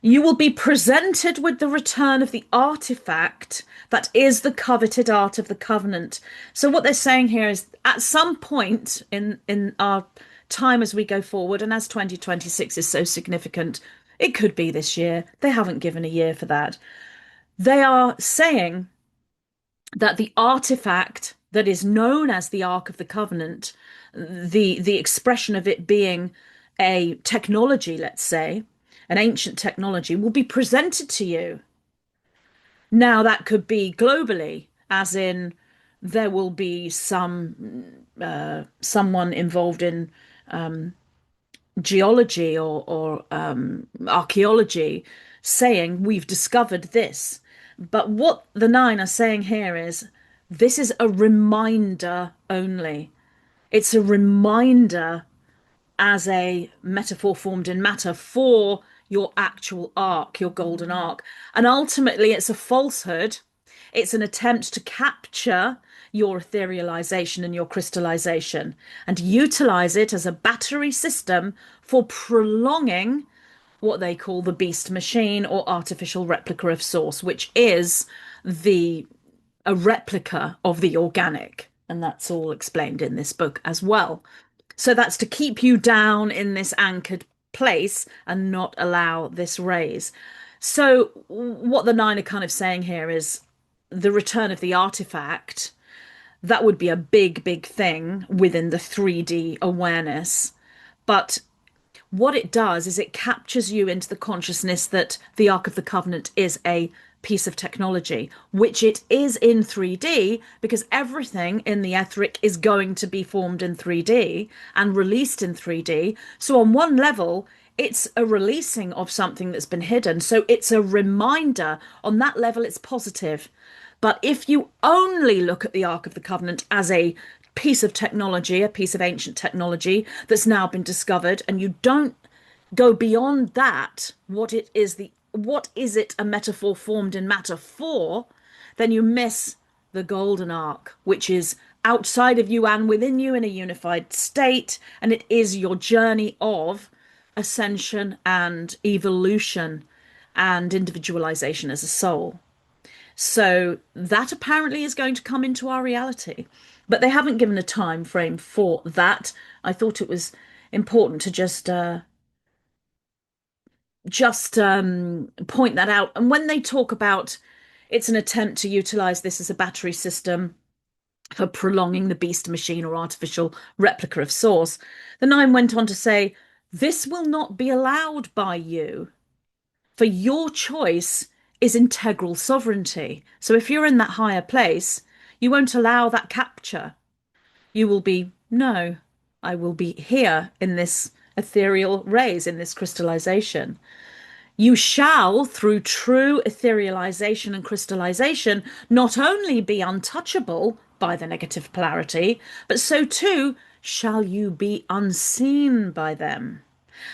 you will be presented with the return of the artifact that is the coveted art of the covenant. So what they're saying here is at some point in our time as we go forward, and as 2026 is so significant, it could be this year. They haven't given a year for that. They are saying that the artifact that is known as the Ark of the Covenant, the expression of it being a technology, let's say, an ancient technology, will be presented to you. Now, that could be globally, as in there will be someone involved in geology or archaeology saying we've discovered this. But what the nine are saying here is this is a reminder only. It's a reminder as a metaphor formed in matter for your actual arc, your golden arc. And ultimately, it's a falsehood. It's an attempt to capture your etherealization and your crystallization and utilize it as a battery system for prolonging what they call the beast machine or artificial replica of source, which is the a replica of the organic. And that's all explained in this book as well. So that's to keep you down in this anchored place and not allow this raise. So what the nine are kind of saying here is the return of the artifact, that would be a big, big thing within the 3D awareness. But what it does is it captures you into the consciousness that the Ark of the Covenant is a piece of technology, which it is in 3D, because everything in the etheric is going to be formed in 3D and released in 3D. So on one level, it's a releasing of something that's been hidden. So it's a reminder. On that level, it's positive. But if you only look at the Ark of the Covenant as a piece of technology, a piece of ancient technology that's now been discovered, and you don't go beyond that, what is it a metaphor formed in matter for, then you miss the golden arc, which is outside of you and within you in a unified state, and it is your journey of ascension and evolution and individualization as a soul. So that apparently is going to come into our reality. But they haven't given a time frame for that. I thought it was important to just point that out. And when they talk about it's an attempt to utilize this as a battery system for prolonging the beast machine or artificial replica of source, the nine went on to say, this will not be allowed by you, for your choice is integral sovereignty. So if you're in that higher place, you won't allow that capture. You will be, no, I will be here in this ethereal rays in this crystallization. You shall, through true etherealization and crystallization, not only be untouchable by the negative polarity, but so too shall you be unseen by them.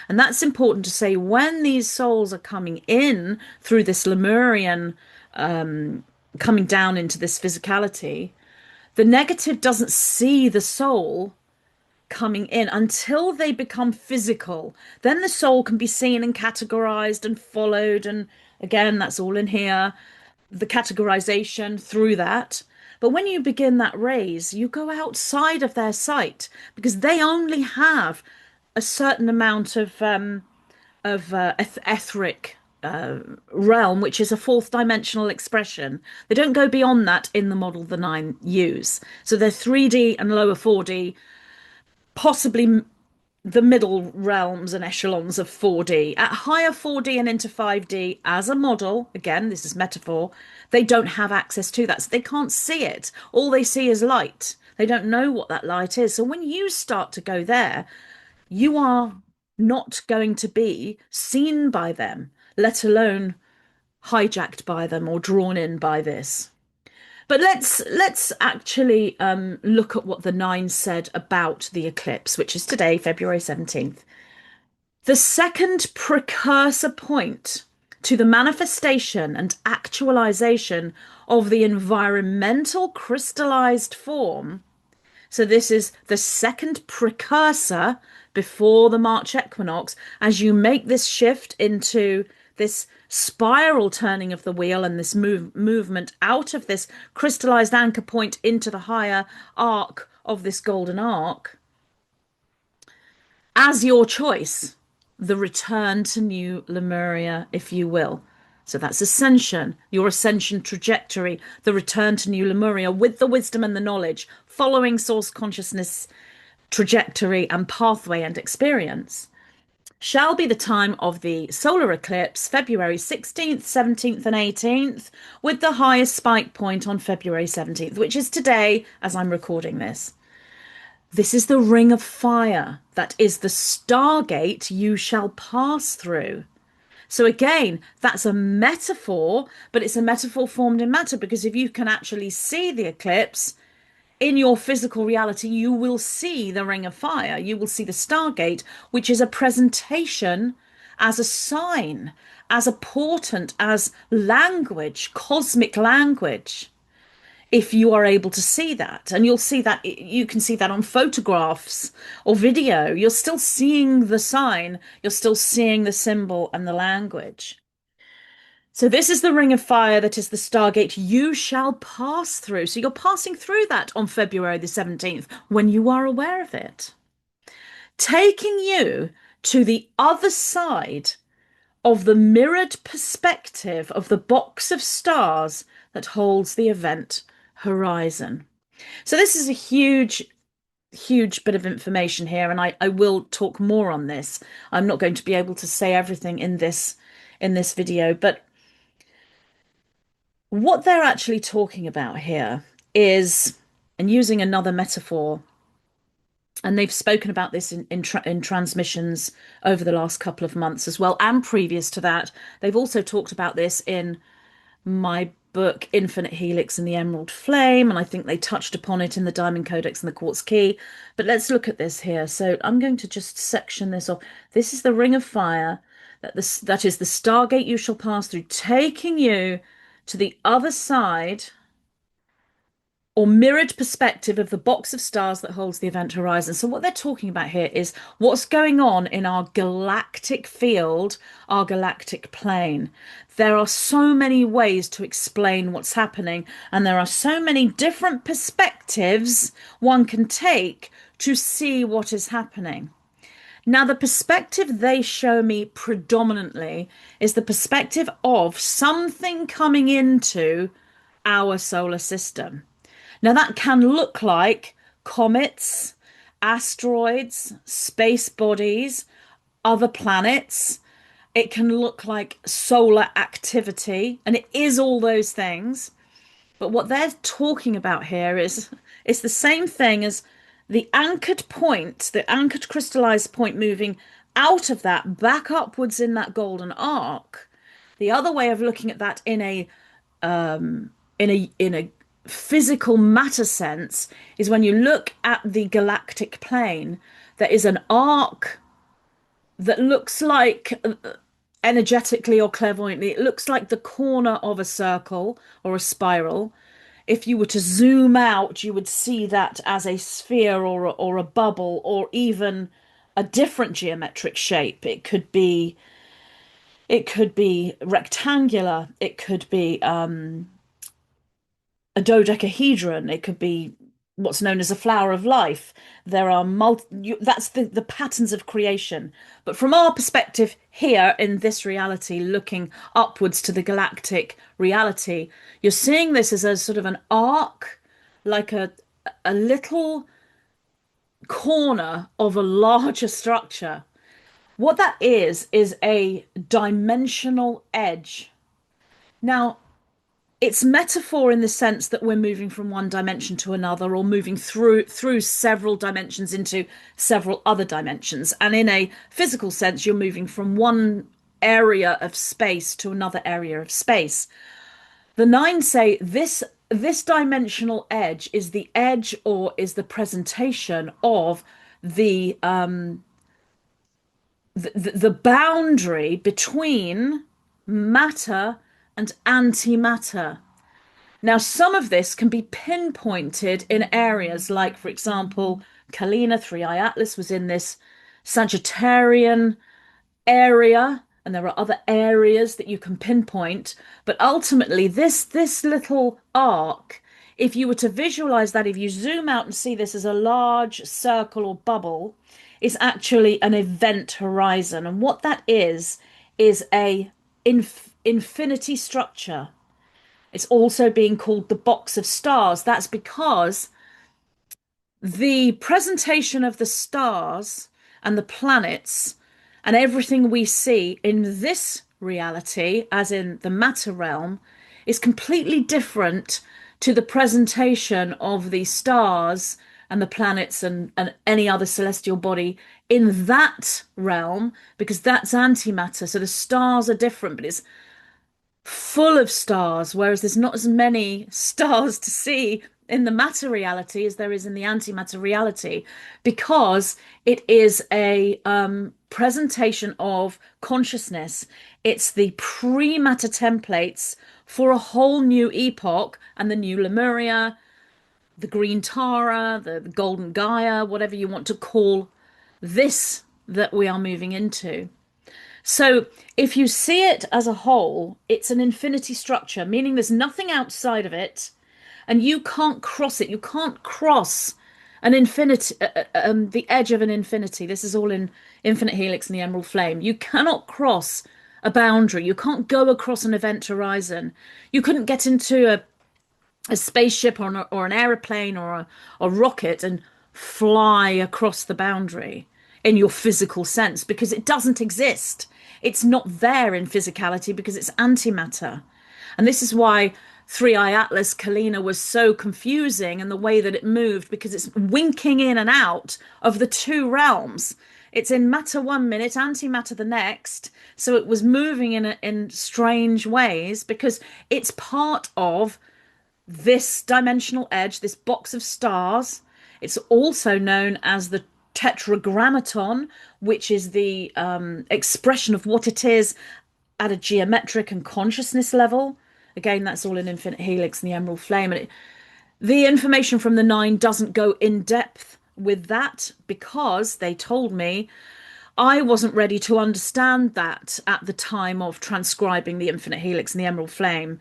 And that's important to say when these souls are coming in through this Lemurian, coming down into this physicality, the negative doesn't see the soul coming in until they become physical. Then the soul can be seen and categorized and followed. And again, that's all in here, the categorization through that. But when you begin that raise, you go outside of their sight because they only have a certain amount of etheric realm, which is a fourth dimensional expression. They don't go beyond that in the model the nine use. So they're 3D and lower 4D, possibly the middle realms and echelons of 4D. At higher 4D and into 5D as a model, again, this is metaphor, they don't have access to that. So they can't see it. All they see is light. They don't know what that light is. So when you start to go there, you are not going to be seen by them, let alone hijacked by them or drawn in by this. But let's actually look at what the nine said about the eclipse, which is today, February 17th. The second precursor point to the manifestation and actualization of the environmental crystallized form. So this is the second precursor before the March Equinox as you make this shift into this spiral turning of the wheel and this movement out of this crystallized anchor point into the higher arc of this golden arc as your choice, the return to new Lemuria, if you will. So that's ascension, your ascension trajectory, the return to new Lemuria with the wisdom and the knowledge, following source consciousness trajectory and pathway and experience, shall be the time of the solar eclipse, February 16th, 17th, and 18th, with the highest spike point on February 17th, which is today as I'm recording this. This is the ring of fire. That is the stargate you shall pass through. So again, that's a metaphor, but it's a metaphor formed in matter because if you can actually see the eclipse in your physical reality, you will see the ring of fire. You will see the stargate, which is a presentation as a sign, as a portent, as language, cosmic language. If you are able to see that, and you'll see that, you can see that on photographs or video, you're still seeing the sign, you're still seeing the symbol and the language. So this is the ring of fire that is the stargate you shall pass through. So you're passing through that on February the 17th when you are aware of it, taking you to the other side of the mirrored perspective of the box of stars that holds the event horizon. So this is a huge bit of information here, and I will talk more on this. I'm not going to be able to say everything in this video, but what they're actually talking about here is, and using another metaphor, and they've spoken about this in transmissions over the last couple of months as well, and previous to that, they've also talked about this in my book Infinite Helix and the Emerald Flame, and I think they touched upon it in the Diamond Codex and the Quartz Key. But let's look at this here. So I'm going to just section this off. This is the Ring of Fire, that is the stargate you shall pass through, taking you to the other side or mirrored perspective of the box of stars that holds the event horizon. So what they're talking about here is what's going on in our galactic field, our galactic plane. There are so many ways to explain what's happening, and there are so many different perspectives one can take to see what is happening. Now, the perspective they show me predominantly is the perspective of something coming into our solar system. Now, that can look like comets, asteroids, space bodies, other planets. It can look like solar activity, and it is all those things. But what they're talking about here is it's the same thing as the anchored point, the anchored crystallized point moving out of that back upwards in that golden arc. The other way of looking at that in a physical matter sense is when you look at the galactic plane, there is an arc that looks like energetically or clairvoyantly, it looks like the corner of a circle or a spiral. If you were to zoom out, you would see that as a sphere or a bubble or even a different geometric shape. It could be rectangular. It could be a dodecahedron. It could be what's known as a flower of life. There are that's the patterns of creation. But from our perspective here in this reality, looking upwards to the galactic reality, you're seeing this as a sort of an arc, like a little corner of a larger structure. What that is a dimensional edge. Now, it's metaphor in the sense that we're moving from one dimension to another or moving through several dimensions into several other dimensions, and in a physical sense you're moving from one area of space to another area of space. The nine say this dimensional edge is the edge or is the presentation of the boundary between matter and antimatter. Now, some of this can be pinpointed in areas like, for example, Kalina, Three Eye Atlas was in this Sagittarian area, and there are other areas that you can pinpoint. But ultimately, this little arc, if you were to visualize that, if you zoom out and see this as a large circle or bubble, is actually an event horizon. And what that is a infinity structure. It's also being called the box of stars. That's because the presentation of the stars and the planets and everything we see in this reality, as in the matter realm, is completely different to the presentation of the stars and the planets and any other celestial body in that realm, because that's antimatter. So the stars are different, but it's full of stars, whereas there's not as many stars to see in the matter reality as there is in the antimatter reality, because it is a presentation of consciousness. It's the pre-matter templates for a whole new epoch and the new Lemuria, the green Tara, the golden Gaia, whatever you want to call this that we are moving into. So if you see it as a whole, it's an infinity structure, meaning there's nothing outside of it, and you can't cross it. You can't cross an infinity, the edge of an infinity. This is all in Infinite Helix and the Emerald Flame. You cannot cross a boundary. You can't go across an event horizon. You couldn't get into a spaceship or an aeroplane or a rocket and fly across the boundary in your physical sense, because it doesn't exist. It's not there in physicality because it's antimatter. And this is why Three Eye Atlas Kalina was so confusing, and the way that it moved, because it's winking in and out of the two realms. It's in matter 1 minute, antimatter the next. So it was moving in strange ways because it's part of this dimensional edge, this box of stars. It's also known as the tetragrammaton, which is the expression of what it is at a geometric and consciousness level. Again, that's all in Infinite Helix and the Emerald Flame. And the information from the nine doesn't go in depth with that because they told me I wasn't ready to understand that at the time of transcribing the Infinite Helix and the Emerald Flame.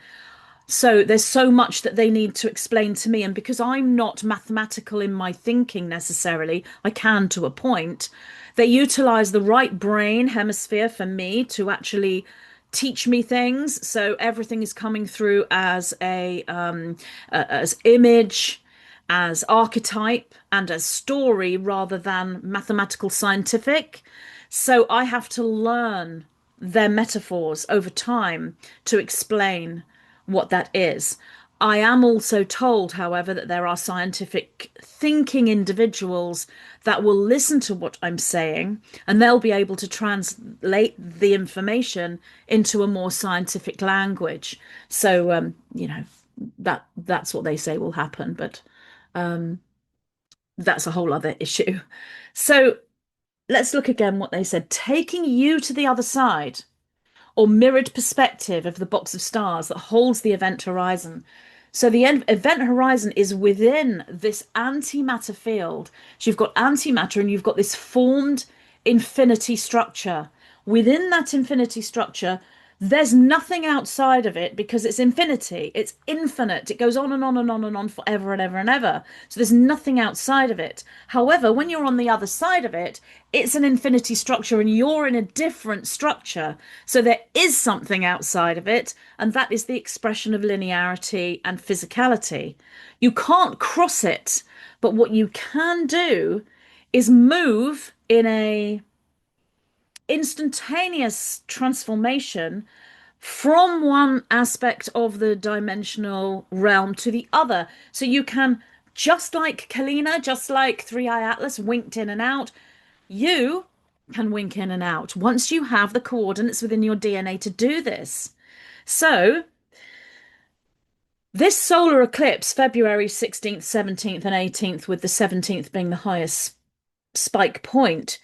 So there's so much that they need to explain to me. And because I'm not mathematical in my thinking necessarily, I can to a point, they utilize the right brain hemisphere for me to actually teach me things. So everything is coming through as as image, as archetype, and as story rather than mathematical scientific. So I have to learn their metaphors over time to explain what that is. I am also told, however, that there are scientific thinking individuals that will listen to what I'm saying and they'll be able to translate the information into a more scientific language. So, that's what they say will happen, but that's a whole other issue. So let's look again what they said. Taking you to the other side, or mirrored perspective of the box of stars that holds the event horizon. So the event horizon is within this antimatter field. So you've got antimatter and you've got this formed infinity structure. Within that infinity structure, there's nothing outside of it because it's infinity. It's infinite. It goes on and on and on and on forever and ever and ever. So there's nothing outside of it. However, when you're on the other side of it, it's an infinity structure and you're in a different structure. So there is something outside of it, and that is the expression of linearity and physicality. You can't cross it, but what you can do is move in a instantaneous transformation from one aspect of the dimensional realm to the other. So you can, just like Kalina, just like Three Eye Atlas winked in and out, you can wink in and out once you have the coordinates within your DNA to do this. So, this solar eclipse, February 16th, 17th, and 18th, with the 17th being the highest spike point,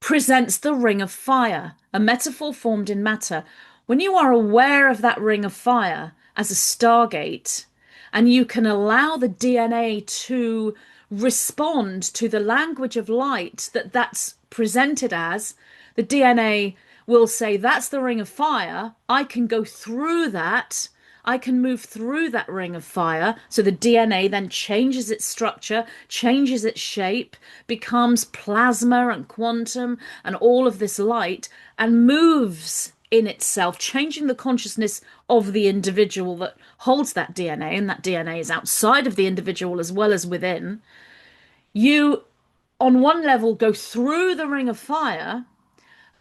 presents the ring of fire, a metaphor formed in matter. When you are aware of that ring of fire as a stargate, and you can allow the DNA to respond to the language of light that's presented as, the DNA will say, that's the ring of fire. I can go through that. I can move through that ring of fire. So the DNA then changes its structure, changes its shape, becomes plasma and quantum and all of this light, and moves in itself, changing the consciousness of the individual that holds that DNA, and that DNA is outside of the individual as well as within. You, on one level, go through the ring of fire,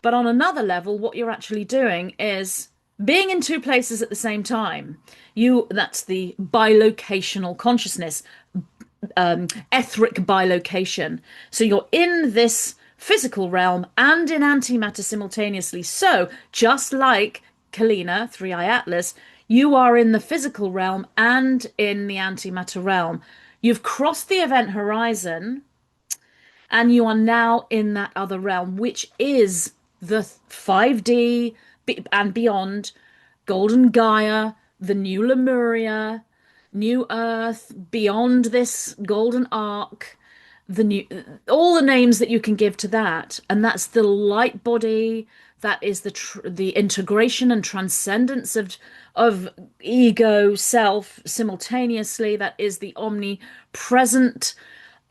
but on another level, what you're actually doing is being in two places at the same time. That's the bilocational consciousness, etheric bilocation. So you're in this physical realm and in antimatter simultaneously. So just like Kalina, Three Eye Atlas, you are in the physical realm and in the antimatter realm. You've crossed the event horizon and you are now in that other realm, which is the 5D and beyond, Golden Gaia, the new Lemuria, New Earth, beyond this golden arc, the new, all the names that you can give to that, and that's the light body. That is the integration and transcendence of ego, self simultaneously. That is the omnipresent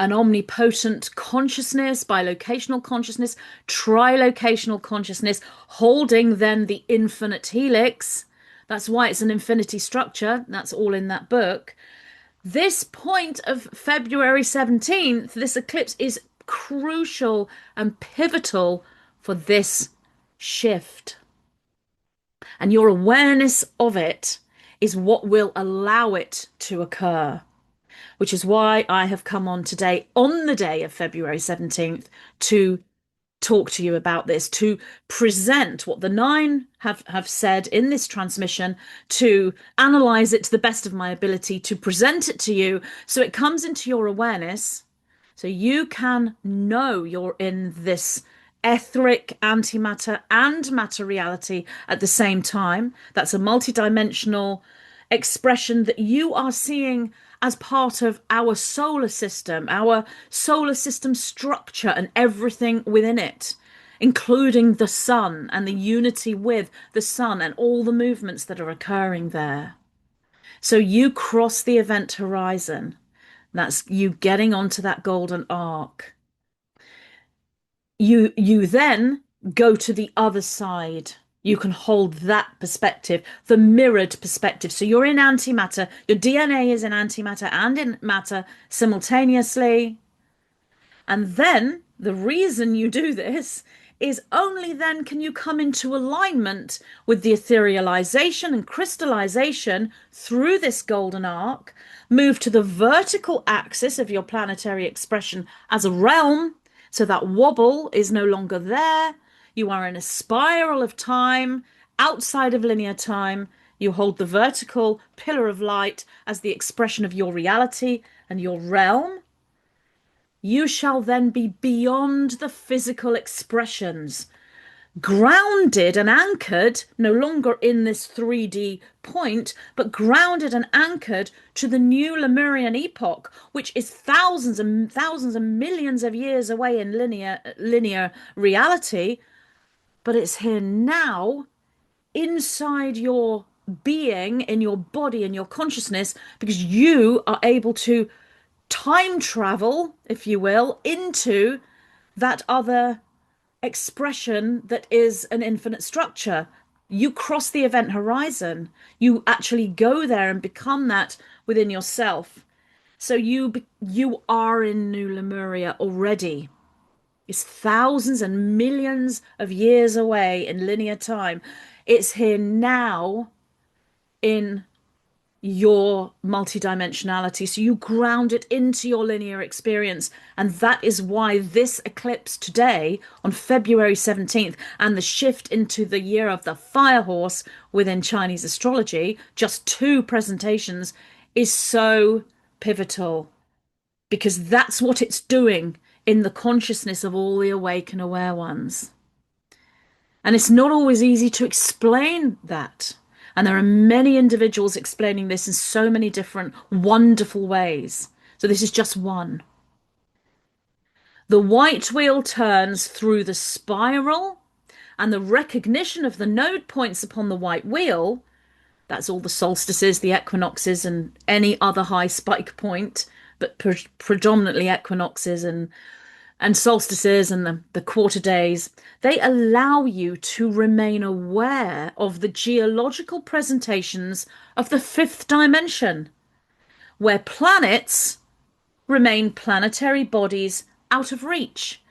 an omnipotent consciousness, bilocational consciousness, trilocational consciousness, holding then the infinite helix. That's why it's an infinity structure. That's all in that book. This point of February 17th, this eclipse is crucial and pivotal for this shift. And your awareness of it is what will allow it to occur, which is why I have come on today on the day of February 17th to talk to you about this, to present what the nine have said in this transmission, to analyze it to the best of my ability, to present it to you so it comes into your awareness, so you can know you're in this etheric antimatter and matter reality at the same time. That's a multi-dimensional expression that you are seeing as part of our solar system structure and everything within it, including the sun and the unity with the sun and all the movements that are occurring there. So you cross the event horizon. That's you getting onto that golden arc. You then go to the other side. You can hold that perspective, the mirrored perspective. So you're in antimatter, your DNA is in antimatter and in matter simultaneously. And then the reason you do this is only then can you come into alignment with the etherealization and crystallization through this golden arc, move to the vertical axis of your planetary expression as a realm, so that wobble is no longer there. You are in a spiral of time outside of linear time. You hold the vertical pillar of light as the expression of your reality and your realm. You shall then be beyond the physical expressions, grounded and anchored, no longer in this 3D point, but grounded and anchored to the new Lemurian epoch, which is thousands and millions of years away in linear reality, but it's here now, inside your being, in your body, in your consciousness, because you are able to time travel, if you will, into that other expression that is an infinite structure. You cross the event horizon. You actually go there and become that within yourself. So you are in New Lemuria already. It's thousands and millions of years away in linear time. It's here now in your multi-dimensionality. So you ground it into your linear experience. And that is why this eclipse today on February 17th and the shift into the year of the fire horse within Chinese astrology, just two presentations, is so pivotal because that's what it's doing in the consciousness of all the awake and aware ones. And it's not always easy to explain that. And there are many individuals explaining this in so many different wonderful ways. So this is just one. The white wheel turns through the spiral, and the recognition of the node points upon the white wheel, that's all the solstices, the equinoxes, and any other high spike point, but predominantly equinoxes and solstices and the quarter days, they allow you to remain aware of the geological presentations of the fifth dimension, where planets remain planetary bodies out of reach,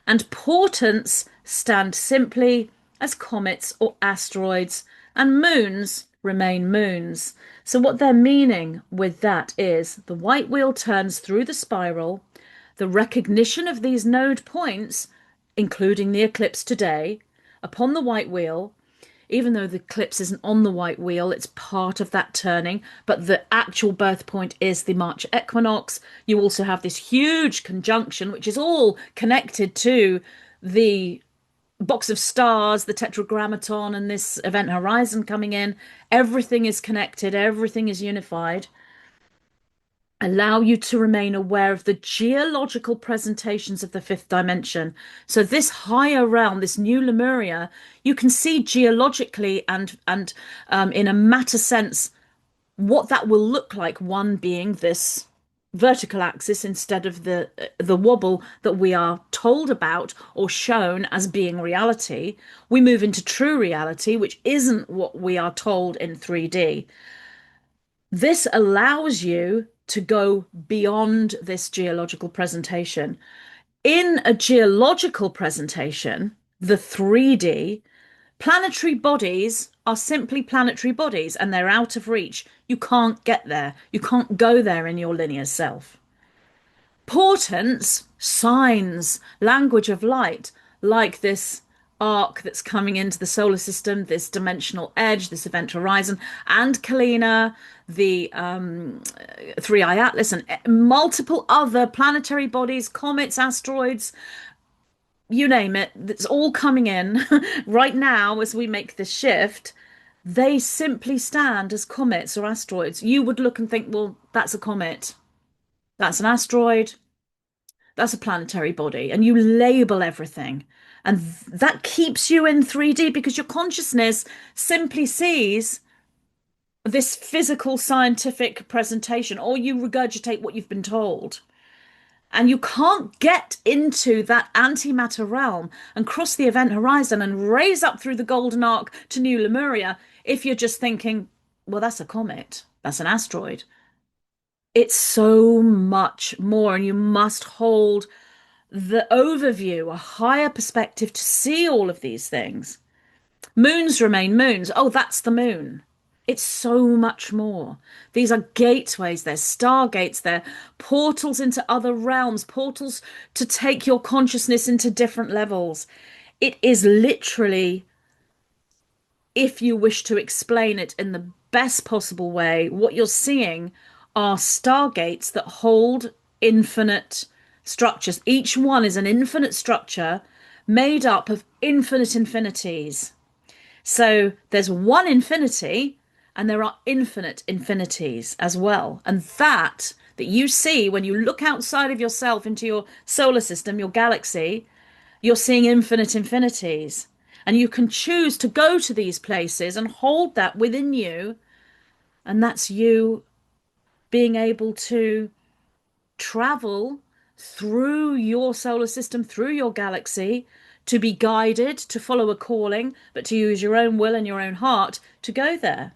and portents stand simply as comets or asteroids, and moons remain moons. So, what they're meaning with that is the white wheel turns through the spiral. The recognition of these node points, including the eclipse today, upon the white wheel, even though the eclipse isn't on the white wheel, it's part of that turning, but the actual birth point is the March Equinox. You also have this huge conjunction, which is all connected to the box of stars, the tetragrammaton, and this event horizon coming in. Everything is connected, everything is unified. Allow you to remain aware of the geological presentations of the fifth dimension. So this higher realm, this new Lemuria, you can see geologically and in a matter sense what that will look like. One being this vertical axis instead of the wobble that we are told about or shown as being reality. We move into true reality, which isn't what we are told in 3D. This allows you to go beyond this geological presentation. In a geological presentation, the 3D, planetary bodies are simply planetary bodies and they're out of reach. You can't get there. You can't go there in your linear self. Portents, signs, language of light, like this arc that's coming into the solar system, this dimensional edge, this event horizon, and Kalina, the Three-Eye Atlas, and multiple other planetary bodies, comets, asteroids, you name it, that's all coming in right now as we make this shift. They simply stand as comets or asteroids. You would look and think, well, that's a comet, that's an asteroid, that's a planetary body, and you label everything. And that keeps you in 3D because your consciousness simply sees this physical scientific presentation, or you regurgitate what you've been told. And you can't get into that antimatter realm and cross the event horizon and raise up through the golden arc to New Lemuria if you're just thinking, well, that's a comet, that's an asteroid. It's so much more, and you must hold the overview, a higher perspective to see all of these things. Moons remain moons. Oh, that's the moon. It's so much more. These are gateways, they're stargates, they're portals into other realms, portals to take your consciousness into different levels. It is literally, if you wish to explain it in the best possible way, what you're seeing are stargates that hold infinite structures. Each one is an infinite structure made up of infinite infinities. So there's one infinity and there are infinite infinities as well. And that you see when you look outside of yourself into your solar system, your galaxy, you're seeing infinite infinities. And you can choose to go to these places and hold that within you. And that's you being able to travel through your solar system, through your galaxy, to be guided, to follow a calling, but to use your own will and your own heart to go there.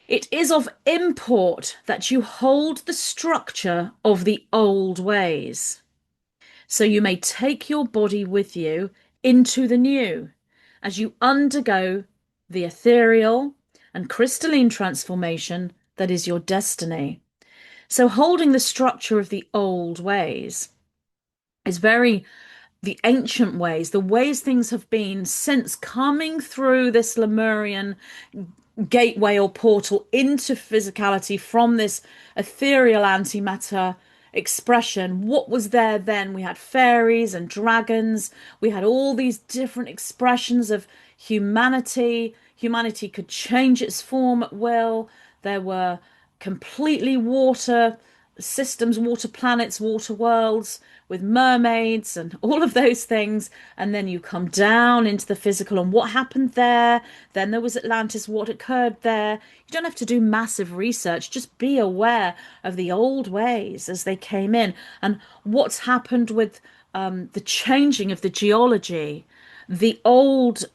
It is of import that you hold the structure of the old ways, so you may take your body with you into the new as you undergo the ethereal and crystalline transformation that is your destiny. So, holding the structure of the old ways is very the ancient ways, the ways things have been since coming through this Lemurian gateway or portal into physicality from this ethereal antimatter expression. What was there then? We had fairies and dragons. We had all these different expressions of humanity. Humanity could change its form at will. There were completely water systems, water planets, water worlds with mermaids and all of those things. And then you come down into the physical and what happened there. Then there was Atlantis, what occurred there. You don't have to do massive research, just be aware of the old ways as they came in and what's happened with the changing of the geology, the old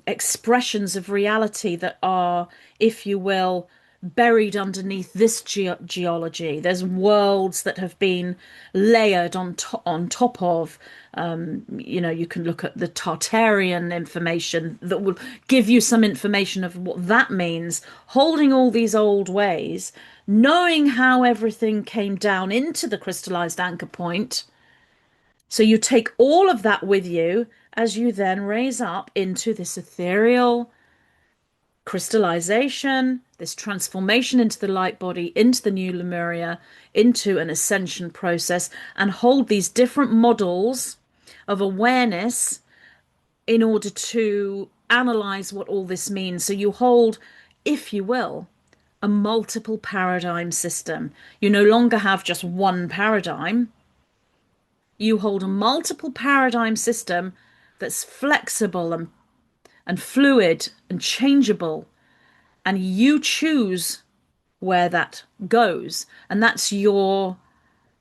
expressions of reality that are, if you will, buried underneath this geology. There's worlds that have been layered on top of. You can look at the Tartarian information that will give you some information of what that means. Holding all these old ways, knowing how everything came down into the crystallized anchor point. So you take all of that with you as you then raise up into this ethereal crystallization, this transformation into the light body, into the new Lemuria, into an ascension process, and hold these different models of awareness in order to analyze what all this means. So you hold, if you will, a multiple paradigm system. You no longer have just one paradigm. You hold a multiple paradigm system that's flexible and fluid and changeable, and you choose where that goes. And that's your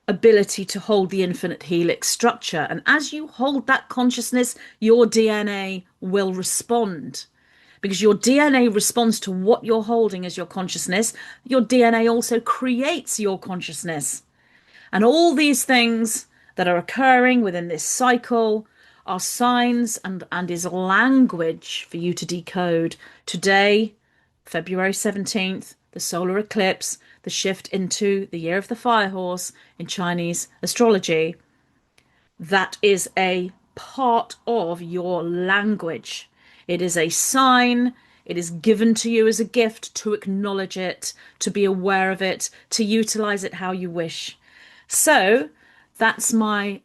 ability to hold the infinite helix structure. And as you hold that consciousness, your DNA will respond. Because your DNA responds to what you're holding as your consciousness. Your DNA also creates your consciousness. And all these things that are occurring within this cycle are signs and is language for you to decode. Today, February 17th, the solar eclipse, the shift into the year of the fire horse in Chinese astrology, that is a part of your language. It is a sign. It is given to you as a gift to acknowledge it, to be aware of it, to utilize it how you wish. So that's my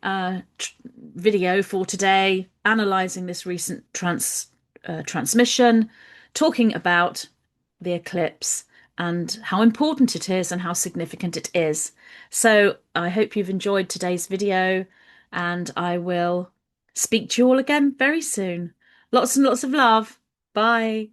video for today, analysing this recent transmission, talking about the eclipse and how important it is and how significant it is. So I hope you've enjoyed today's video, and I will speak to you all again very soon. Lots and lots of love. Bye.